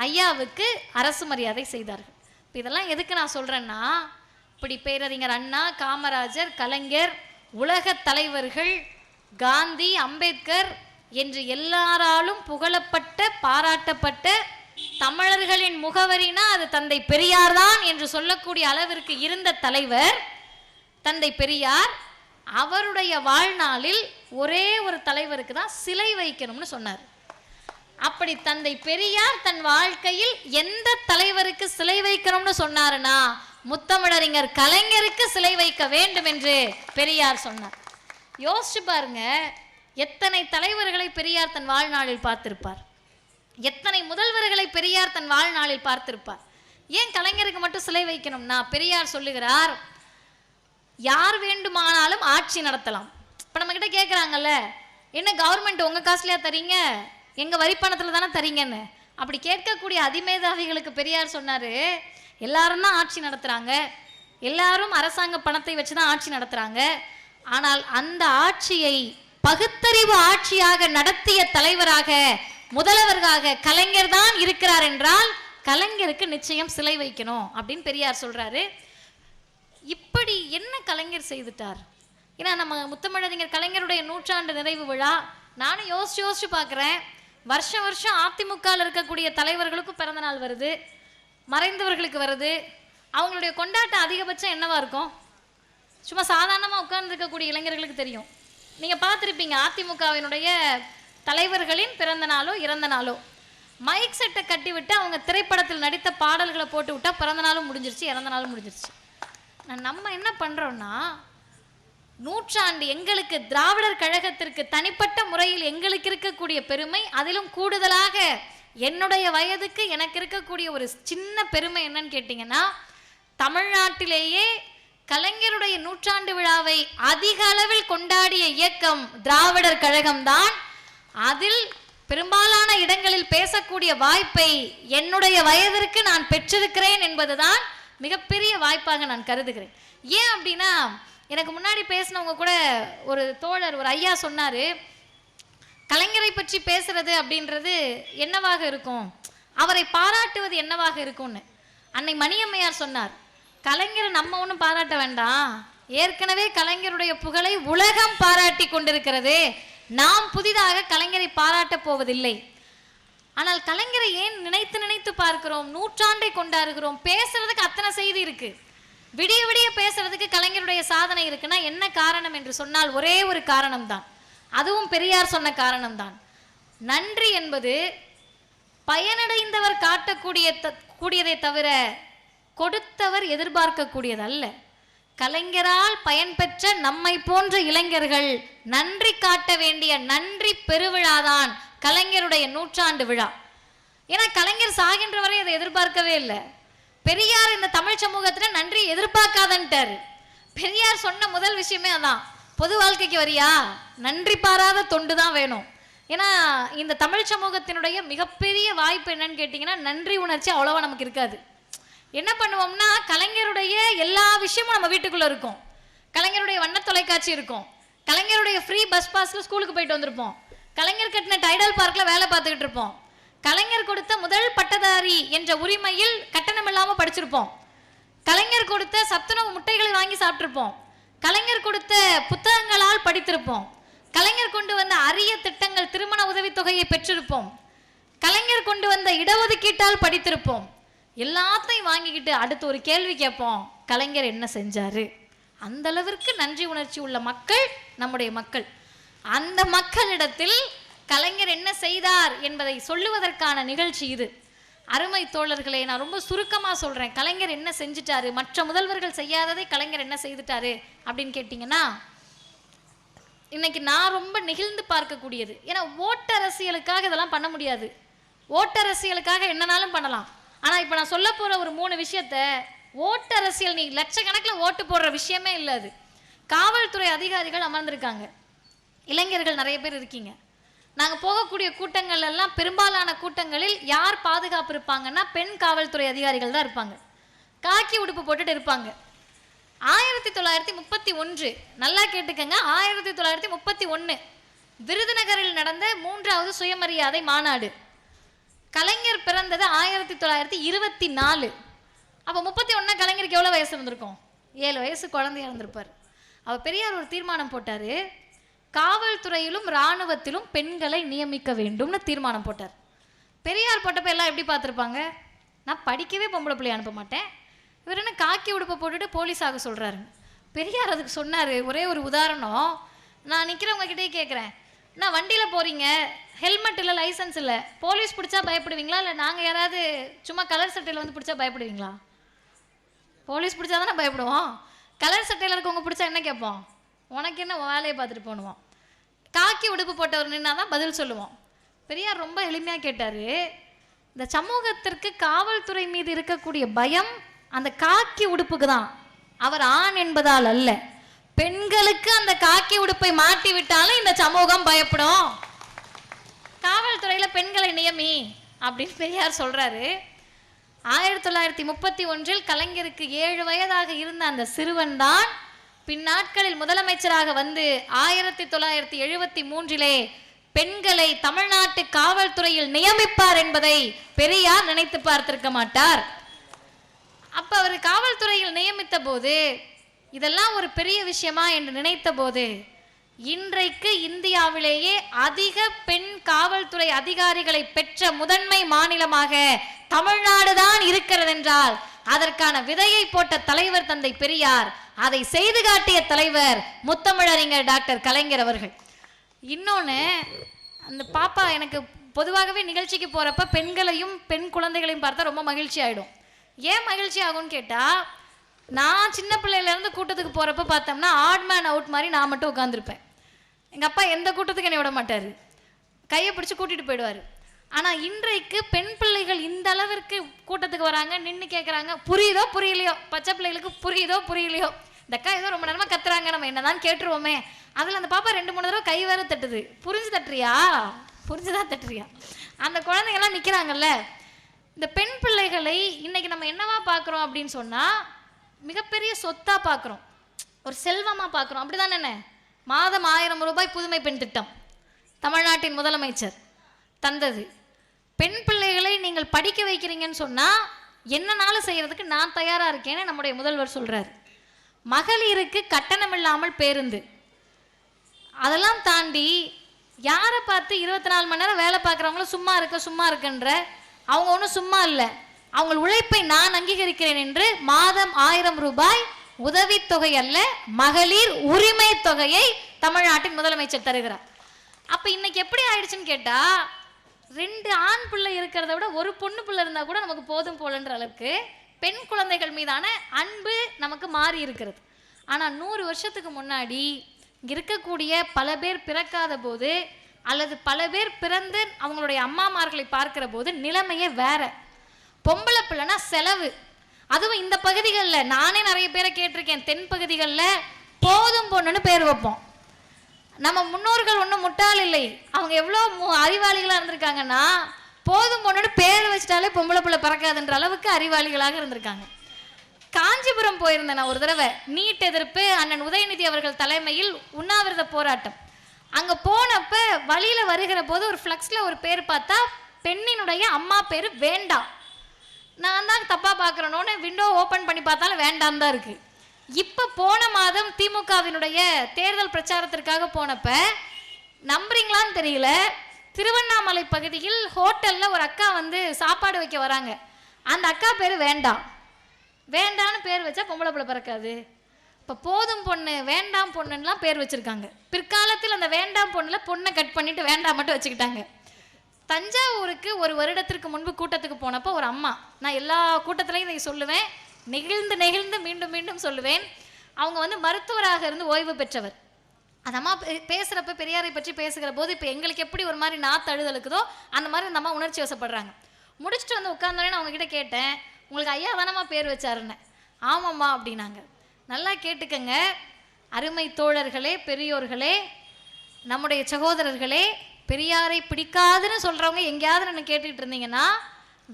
ஐயாவுக்கு அரசு மரியாதை செய்தார்கள். இதெல்லாம் எதுக்கு நான் சொல்றேன்னா, இப்படி பேரறிஞர் அண்ணா, காமராஜர், கலைஞர், உலக தலைவர்கள், காந்தி, அம்பேத்கர் என்று எல்லாராலும் புகழப்பட்ட, பாராட்டப்பட்ட தமிழர்களின் முகவரினா அது தந்தை பெரியார் தான் என்று சொல்லக்கூடிய அளவிற்கு இருந்த தலைவர் தந்தை பெரியார். அவருடைய வாழ்நாளில் ஒரே ஒரு தலைவருக்கு தான் சிலை வைக்கணும்னு சொன்னார். அப்படி தந்தை பெரியார் தன் வாழ்க்கையில் எந்த தலைவருக்கு சிலை வைக்கணும்னு சொன்னாருன்னா முத்தமிழறிஞர் கலைஞருக்கு சிலை வைக்க வேண்டும் என்று பெரியார் சொன்னார். யோசிச்சு பாருங்க, எத்தனை தலைவர்களை பெரியார் தன் வாழ்நாளில் பார்த்திருப்பார். எத்தனை முதல்வர்களை பெரியார் தன் வாழ்நாளில் பார்த்திருப்பார். ஏன் கலைஞருக்கு மட்டும் சிலை வைக்கணும்னா, பெரியார் சொல்லுகிறார், யார் வேண்டுமானாலும் ஆட்சி நடத்தலாம். இப்போ நம்ம கிட்ட கேட்குறாங்கல்ல, என்ன கவர்மெண்ட் உங்கள் காசுலையா தரீங்க, எங்கள் வரிப்பணத்தில் தானே தரீங்கன்னு. அப்படி கேட்கக்கூடிய அதிமேதாவிகளுக்கு பெரியார் சொன்னார், எல்லாரும் தான் ஆட்சி நடத்துகிறாங்க, எல்லாரும் அரசாங்க பணத்தை வச்சு தான் ஆட்சி நடத்துகிறாங்க. ஆனால் அந்த ஆட்சியை பகுத்தறிவு ஆட்சியாக நடத்திய தலைவராக, முதல்வராக கலைஞர் தான் இருக்கிறார் என்றால் கலைஞருக்கு நிச்சயம் சிலை வைக்கணும் அப்படின்னு பெரியார் சொல்றாரு. இப்படி என்ன கலைஞர் செய்துட்டார்? ஏன்னா நம்ம முத்தமிழறிஞர் கலைஞருடைய 100ஆண்டு நிறைவு விழா நானும் யோசிச்சு பார்க்குறேன். வருஷம் வருஷம் அதிமுகவில் இருக்கக்கூடிய தலைவர்களுக்கும் பிறந்த நாள் வருது, மறைந்தவர்களுக்கு வருது. அவங்களுடைய கொண்டாட்டம் அதிகபட்சம் என்னவா இருக்கும்? சும்மா சாதாரணமாக உட்கார்ந்துருக்கக்கூடிய இளைஞர்களுக்கு தெரியும். நீங்கள் பார்த்துருப்பீங்க, அதிமுகவினுடைய தலைவர்களின் பிறந்த நாளோ இறந்த நாளோ மைக் செட்டை கட்டி விட்டு அவங்க திரைப்படத்தில் நடித்த பாடல்களை போட்டு விட்டா பிறந்த நாளும் முடிஞ்சிருச்சு, இறந்த நாளும் முடிஞ்சிருச்சு. நம்ம என்ன பண்ணுறோன்னா, 100ஆண்டு எங்களுக்கு திராவிடர் கழகத்திற்கு தனிப்பட்ட முறையில் எங்களுக்கு இருக்கக்கூடிய பெருமை, அதிலும் கூடுதலாக என்னுடைய வயதுக்கு எனக்கு இருக்கக்கூடிய ஒரு சின்ன பெருமை என்னன்னு கேட்டிங்கன்னா, தமிழ்நாட்டிலேயே கலைஞருடைய 100ஆண்டு விழாவை அதிக அளவில் கொண்டாடிய இயக்கம் திராவிடர் கழகம்தான். அதில் பெரும்பாலான இடங்களில் பேசக்கூடிய வாய்ப்பை என்னுடைய வயதிற்கு நான் பெற்றிருக்கிறேன் என்பதுதான் மிகப்பெரிய வாய்ப்பாக நான் கருதுகிறேன். ஏன் அப்படின்னா, எனக்கு முன்னாடி பேசினவங்க கூட ஒரு தோழர், ஒரு ஐயா சொன்னார், கலைஞரை பற்றி பேசுறது அப்படின்றது என்னவாக இருக்கும், அவரை பாராட்டுவது என்னவாக இருக்கும்னு. அன்னை மணியம்மையார் சொன்னார், கலைஞரை நம்ம ஒன்றும் பாராட்ட வேண்டாம், ஏற்கனவே கலைஞருடைய புகழை உலகம் பாராட்டி கொண்டிருக்கிறது, நாம் புதிதாக கலைஞரை பாராட்டப் போவதில்லை. ஆனால் கலைஞரை ஏன் நினைத்து நினைத்து பார்க்கிறோம், 100ஆண்டை கொண்டாடுகிறோம், பேசுறதுக்கு அத்தனை செய்தி இருக்கு, விடிய விடிய பேசுறதுக்கு கலைஞருடைய சாதனை இருக்குன்னா என்ன காரணம் என்று சொன்னால் ஒரே ஒரு காரணம் தான், அதுவும் பெரியார் சொன்ன காரணம் தான். நன்றி என்பது பயனடைந்தவர் காட்டக்கூடியதை தவிர கொடுத்தவர் எதிர்பார்க்கக்கூடியது அல்ல. கலைஞரால் பயன்பெற்ற நம்மை போன்ற இளைஞர்கள் நன்றி காட்ட வேண்டிய நன்றி பெருவிழாதான் கலைஞருடைய 100ஆண்டு விழா. ஏன்னா கலைஞர் சாகின்ற வரை அதை எதிர்பார்க்கவே இல்லை. பெரியார் இந்த தமிழ் சமூகத்துல நன்றி எதிர்பார்க்காதன்ட்டார். பெரியார் சொன்ன முதல் விஷயமே அதான், பொது வாழ்க்கைக்கு வரியா, நன்றி பாராத தொண்டு தான் வேணும். ஏன்னா இந்த தமிழ் சமூகத்தினுடைய மிகப்பெரிய வாய்ப்பு என்னன்னு கேட்டிங்கன்னா, நன்றி உணர்ச்சி அவ்வளோவா நமக்கு இருக்காது. என்ன பண்ணுவோம்னா, கலைஞருடைய எல்லா விஷயமும் நம்ம வீட்டுக்குள்ள இருக்கும், கலைஞருடைய வண்ண தொலைக்காட்சி இருக்கும், கலைஞருடைய ஃப்ரீ பஸ் பாஸ்ல ஸ்கூலுக்கு போயிட்டு வந்திருப்போம், கலைஞர் கட்டின டைடல் பார்க்ல வேலை பார்த்துக்கிட்டு இருப்போம், கலைஞர் கொடுத்த முதல் பட்டதாரி என்ற உரிமையில் கட்டணம் இல்லாமல் படிச்சிருப்போம், கலைஞர் கொடுத்த சத்துணவு முட்டைகளை வாங்கி சாப்பிட்டிருப்போம், கலைஞர் கொடுத்த புத்தகங்களால் படித்திருப்போம், கலைஞர் கொண்டு வந்த அரிய திட்டங்கள் திருமண உதவித்தொகையை பெற்றிருப்போம், கலைஞர் கொண்டு வந்த இடஒதுக்கீட்டால் படித்திருப்போம். எல்லாத்தையும் வாங்கிக்கிட்டு அடுத்து ஒரு கேள்வி கேட்போம், கலைஞர் என்ன செஞ்சாரு? அந்த அளவிற்கு நன்றி உணர்ச்சி உள்ள மக்கள் நம்முடைய மக்கள். அந்த மக்களிடத்தில் கலைஞர் என்ன செய்தார் என்பதை சொல்லுவதற்கான நிகழ்ச்சி இது. அருமை தோழர்களே, நான் ரொம்ப சுருக்கமாக சொல்கிறேன். கலைஞர் என்ன செஞ்சுட்டாரு, மற்ற முதல்வர்கள் செய்யாததை கலைஞர் என்ன செய்துட்டாரு அப்படின்னு கேட்டிங்கன்னா, இன்னைக்கு நான் ரொம்ப நெகிழ்ந்து பார்க்கக்கூடியது, ஏன்னா ஓட்டரசியலுக்காக இதெல்லாம் பண்ண முடியாது, ஓட்டரசியலுக்காக என்னனாலும் பண்ணலாம். ஆனால் இப்போ நான் சொல்ல போகிற ஒரு 3 விஷயத்த ஓட்டரசியல், நீ லட்சக்கணக்கில் ஓட்டு போடுற விஷயமே இல்லை. அது காவல்துறை அதிகாரிகள் அமர்ந்திருக்காங்க, இளைஞர்கள் நிறைய பேர் இருக்கீங்க. நாங்கள் போகக்கூடிய கூட்டங்கள் எல்லாம் பெரும்பாலான கூட்டங்களில் யார் பாதுகாப்பு இருப்பாங்கன்னா பெண் காவல்துறை அதிகாரிகள் தான் இருப்பாங்க, காக்கி உடுப்பு போட்டுட்டு இருப்பாங்க. 1931, நல்லா கேட்டுக்கங்க, 1931 விருதுநகரில் நடந்த 3வது சுயமரியாதை மாநாடு. கலைஞர் பிறந்தது 1924. அப்போ 31 கலைஞருக்கு எவ்வளோ வயசு இருந்திருக்கும்? 7 வயசு குழந்தையா இருந்திருப்பார். அவர் பெரியார் ஒரு தீர்மானம் போட்டார், காவல்துறையிலும் இராணுவத்திலும் பெண்களை நியமிக்க வேண்டும்னு தீர்மானம் போட்டார். பெரியார் போட்டப்போ எல்லாம் எப்படி பார்த்துருப்பாங்க, நான் படிக்கவே பொம்பளை பிள்ளை அனுப்ப மாட்டேன், இவர் என்ன காக்கி உடுப்பை போட்டுட்டு போலீஸாக சொல்கிறாரு. பெரியார் அதுக்கு சொன்னார், ஒரே ஒரு உதாரணம், நான் நிற்கிறவங்க கிட்டே கேட்குறேன், நான் வண்டியில் போகிறீங்க, ஹெல்மெட் இல்லை, லைசன்ஸ் இல்லை, போலீஸ் பிடிச்சா பயப்படுவீங்களா, இல்லை நாங்கள் யாராவது சும்மா கலர் சட்டையில் வந்து பிடிச்சா பயப்படுவீங்களா? போலீஸ் பிடிச்சா தானே பயப்படுவோம். கலர் சட்டையில் இருக்கவங்க பிடிச்சா என்ன கேட்போம், உனக்கு என்ன வேலையை பார்த்துட்டு போகணுவோம். காக்கி உடுப்பு போட்டவர் நின்னா தான் பதில் சொல்லுவோம். பெரியார் ரொம்ப எளிமையாக கேட்டார், இந்த சமூகத்திற்கு காவல்துறை மீது இருக்கக்கூடிய பயம் அந்த காக்கி உடுப்புக்கு தான், அவர் ஆண் என்பதால் அல்ல. பெண்களுக்கு அந்த காக்கி உடுப்பை மாட்டி விட்டாலும் இந்த சமூகம் பயப்படும். காவல்துறையில் பெண்களை நியமி அப்படின்னு பெரியார் சொல்றாரு. 1931 கலைஞருக்கு 7 வயதாக இருந்த அந்த சிறுவன் தான் பின்னாட்களில் முதலமைச்சராக வந்து 1973 பெண்களை தமிழ்நாட்டு காவல்துறையில் நியமிப்பார் என்பதை பெரியார் நினைத்து பார்த்திருக்க மாட்டார். அப்ப அவர் காவல்துறையில் நியமித்த போது இதெல்லாம் ஒரு பெரிய விஷயமா என்று நினைத்த போது, இன்றைக்கு இந்தியாவிலேயே அதிக பெண் காவல்துறை அதிகாரிகளை பெற்ற முதன்மை மாநிலமாக தமிழ்நாடு தான் இருக்கிறது என்றால் அதற்கான விதையை போட்ட தலைவர் தந்தை பெரியார், அதை செய்து காட்டிய தலைவர் முத்தமிழறிஞர் டாக்டர் கலைஞர் அவர்கள். இன்னொன்று, அந்த பாப்பா எனக்கு பொதுவாகவே நிகழ்ச்சிக்கு போகிறப்ப பெண்களையும் பெண் குழந்தைகளையும் பார்த்தா ரொம்ப மகிழ்ச்சி ஆகிடும். ஏன் மகிழ்ச்சி ஆகும்னு கேட்டால், நான் சின்ன பிள்ளையிலேருந்து கூட்டத்துக்கு போகிறப்ப பார்த்தோம்னா ஆட் மேன் அவுட் மாதிரி நான் மட்டும் உட்காந்துருப்பேன். எங்கள் அப்பா எந்த கூட்டத்துக்கு என்னை விட மாட்டார், கையை பிடிச்சி கூட்டிகிட்டு போயிடுவார். ஆனால் இன்றைக்கு பெண் பிள்ளைகள் இந்த அளவிற்கு கூட்டத்துக்கு வராங்க, நின்று கேட்குறாங்க, புரியுதோ புரியலையோ, பச்சை பிள்ளைகளுக்கு புரியுதோ புரியலையோ, இந்த அக்கா ஏதோ ரொம்ப நேரமாக கத்துறாங்க, நம்ம என்னதான் கேட்டுருவோமே. அதில் அந்த பாப்பா 2-3 தடவை கை வேற தட்டுது. புரிஞ்சு தட்டுறியா, புரிஞ்சுதான் தட்டுறியா? அந்த குழந்தைங்கள்லாம் நிற்கிறாங்கல்ல. இந்த பெண் பிள்ளைகளை இன்னைக்கு நம்ம என்னவா பார்க்குறோம் அப்படின்னு சொன்னால், மிகப்பெரிய சொத்தாக பார்க்குறோம், ஒரு செல்வமாக பார்க்குறோம். அப்படி தானே? என்ன மாதம் 1000 ரூபாய் புதுமை பெண் திட்டம் தமிழ்நாட்டின் முதலமைச்சர் தந்தது. பெண் பிள்ளைகளை நீங்கள் படிக்க வைக்கிறீங்கன்னு சொன்னால் என்னனாலும் செய்கிறதுக்கு நான் தயாராக இருக்கேன்னு நம்முடைய முதல்வர் சொல்கிறார். மகளிருக்கு கட்டணம் இல்லாமல் பேருந்து, அதெல்லாம் தாண்டி யாரை பார்த்து 24 மணி நேரம் வேலை பார்க்குறவங்களும் சும்மா இருக்குன்ற, அவங்க ஒன்றும் சும்மா இல்லை, அவங்க உழைப்பை நான் அங்கீகரிக்கிறேன் என்று மாதம் 1000 ரூபாய் உதவித்தொகை அல்ல, மகளிர் உரிமை தொகையை தமிழ்நாட்டின் முதலமைச்சர் தருகிறார். அப்போ இன்னைக்கு எப்படி ஆயிடுச்சுன்னு கேட்டால், 2 ஆண் பிள்ளை இருக்கிறத விட ஒரு பொண்ணு பிள்ளை இருந்தால் கூட நமக்கு போதும் போலன்ற அளவுக்கு பெண் குழந்தைகள் மீதான அன்பு நமக்கு மாறி இருக்கிறது. ஆனால் 100 வருஷத்துக்கு முன்னாடி இங்கே இருக்கக்கூடிய பல பேர் பிறக்காத போது, அல்லது பல பேர் பிறந்து அவங்களுடைய அம்மாமார்களை பார்க்கிற போது நிலைமையே வேற. பொம்பளை பிள்ளைனா செலவு. அதுவும் இந்த பகுதிகளில் நானே நிறைய பேரை கேட்டிருக்கேன், தென் பகுதிகளில் போதும் பொண்ணுன்னு பேர் வைப்போம். நம்ம முன்னோர்கள் ஒன்றும் முட்டாள் இல்லை, அவங்க எவ்வளோ அறிவாளிகளாக இருந்திருக்காங்கன்னா, போதும் பொண்ணுன்னு பேர் வச்சிட்டாலே பொம்பளை பிள்ளை பறக்காதுன்ற அளவுக்கு அறிவாளிகளாக இருந்திருக்காங்க. காஞ்சிபுரம் போயிருந்தேன் நான் ஒரு தடவை, நீட் எதிர்ப்பு அண்ணன் உதயநிதி அவர்கள் தலைமையில் உண்ணாவிரத போராட்டம். அங்கே போனப்ப வழியில் வருகிற போது ஒரு ஃப்ளக்ஸில் ஒரு பேர் பார்த்தா பெண்ணினுடைய அம்மா பேர் வேண்டாம். நான் தான் தப்பாக பார்க்குறேனோன்னு விண்டோ ஓப்பன் பண்ணி பார்த்தாலும் வேண்டாம் தான் இருக்குது. இப்போ போன மாதம் திமுகவினுடைய தேர்தல் பிரச்சாரத்திற்காக போனப்ப நம்புறீங்களான்னு தெரியல, திருவண்ணாமலை பகுதியில் ஹோட்டலில் ஒரு அக்கா வந்து சாப்பாடு வைக்க வராங்க. அந்த அக்கா பேர் வேண்டாம். வேண்டான்னு பேர் வச்சா பொம்பளை பிள்ளை பிறக்காது. இப்போ போதும் பொண்ணு வேண்டாம் பொண்ணுலாம் பேர் வச்சுருக்காங்க. பிற்காலத்தில் அந்த வேண்டாம் பொண்ணில் பொண்ணை கட் பண்ணிவிட்டு வேண்டாம் மட்டும் வச்சுக்கிட்டாங்க. தஞ்சாவூருக்கு ஒரு வருடத்திற்கு முன்பு கூட்டத்துக்கு போனப்போ ஒரு அம்மா, நான் எல்லா கூட்டத்திலையும் இதை சொல்லுவேன், நெகிழ்ந்து மீண்டும் மீண்டும் சொல்லுவேன், அவங்க வந்து மருத்துவராக இருந்து ஓய்வு பெற்றவர். அந்த அம்மா பேசுகிறப்ப பெரியாரை பற்றி பேசுகிற போது இப்போ எங்களுக்கு எப்படி ஒரு மாதிரி நாத்து அழுதலுக்குதோ அந்த மாதிரி அந்த அம்மா உணர்ச்சி வசப்படுறாங்க. முடிச்சுட்டு வந்து உட்காந்தோடனே அவங்ககிட்ட கேட்டேன், உங்களுக்கு ஐயா தானம்மா பேர் வச்சாருன்னு. ஆமாம்மா அப்படின்னாங்க. நல்லா கேட்டுக்கங்க அருமை தோழர்களே, பெரியோர்களே, நம்முடைய சகோதரர்களே, பெரியாரை பிடிக்காதுன்னு சொல்கிறவங்க எங்கேயாவது நான் கேட்டுக்கிட்டு இருந்தீங்கன்னா,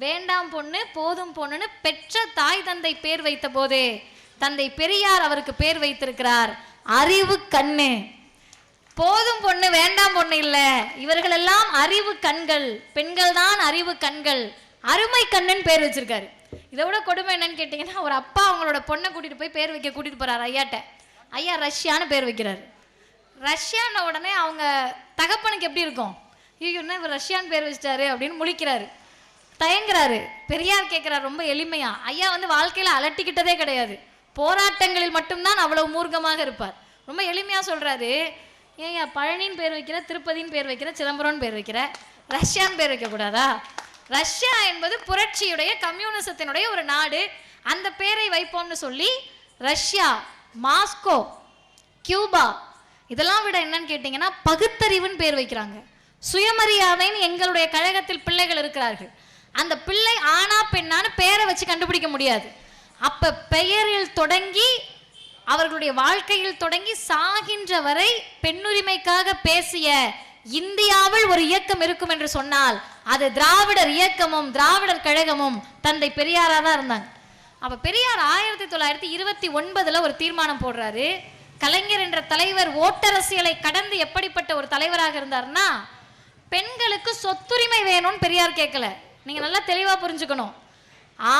வேண்டாம் பொண்ணு போதும் பொண்ணுன்னு பெற்ற தாய் தந்தை பேர் வைத்த போதே தந்தை பெரியார் அவருக்கு பேர் வைத்திருக்கிறார் அறிவு கண்ணு. போதும் பொண்ணு வேண்டாம் பொண்ணு இல்லை, இவர்கள் எல்லாம் அறிவு கண்கள், பெண்கள் தான் அறிவு கண்கள், அருமை கண்ணுன்னு பேர் வச்சிருக்காரு. இதை விட கொடுமை என்னன்னு கேட்டிங்கன்னா, ஒரு அப்பா அவங்களோட பொண்ணை கூட்டிகிட்டு போய் பேர் வைக்க கூட்டிகிட்டு போகிறார் ஐயாட்ட. ஐயா ரஷ்யான்னு பேர் வைக்கிறாரு. ரஷ்யான உடனே அவங்க தகப்பனுக்கு எப்படி இருக்கும், ஐயோன்னா இவர் ரஷ்யான்னு பேர் வச்சிட்டாரு அப்படின்னு முழிக்கிறாரு, தயங்குறாரு. பெரியார் கேட்குறாரு ரொம்ப எளிமையா, ஐயா வந்து வாழ்க்கையில் அலட்டிக்கிட்டதே கிடையாது, போராட்டங்களில் மட்டும்தான் அவ்வளவு மூர்க்கமாக இருப்பார். ரொம்ப எளிமையாக சொல்கிறாரு, ஏன் பழனின்னு பேர் வைக்கிற, திருப்பதின்னு பேர் வைக்கிற, சிதம்பரம்னு பேர் வைக்கிற, ரஷ்யான்னு பேர் வைக்கக்கூடாதா? ரஷ்யா என்பது புரட்சியுடைய கம்யூனிசத்தினுடைய ஒரு நாடு, அந்த பேரை வைப்போம்னு சொல்லி ரஷ்யா, மாஸ்கோ, கியூபா, இதெல்லாம் விட என்னன்னு கேட்டிங்கன்னா பகுத்தறிவுன்னு பேர் வைக்கிறாங்க. சுயமரியாதைன்னு எங்களுடைய கழகத்தில் பிள்ளைகள் இருக்கிறார்கள். அந்த பிள்ளை ஆனா பெண்ணான்னு பேரை வச்சு கண்டுபிடிக்க முடியாது. அப்ப பெயரில் தொடங்கி அவர்களுடைய வாழ்க்கையில் தொடங்கி சாகின்ற வரை பெண்ணுரிமைக்காக பேசிய இந்தியாவில் ஒரு இயக்கம் இருக்கும் என்று சொன்னால் அது திராவிடர் இயக்கமும் திராவிடர் கழகமும் தந்தை பெரியாரா தான் இருந்தாங்க. அப்ப பெரியார் 1929 ஒரு தீர்மானம் போடுறாரு. கலைஞர் என்ற தலைவர் ஓட்டரசியலை கடந்து எப்படிப்பட்ட ஒரு தலைவராக இருந்தார்னா, பெண்களுக்கு சொத்துரிமை வேணும்னு பெரியார் கேட்கல. நீங்க நல்லா தெளிவா புரிஞ்சுக்கணும்.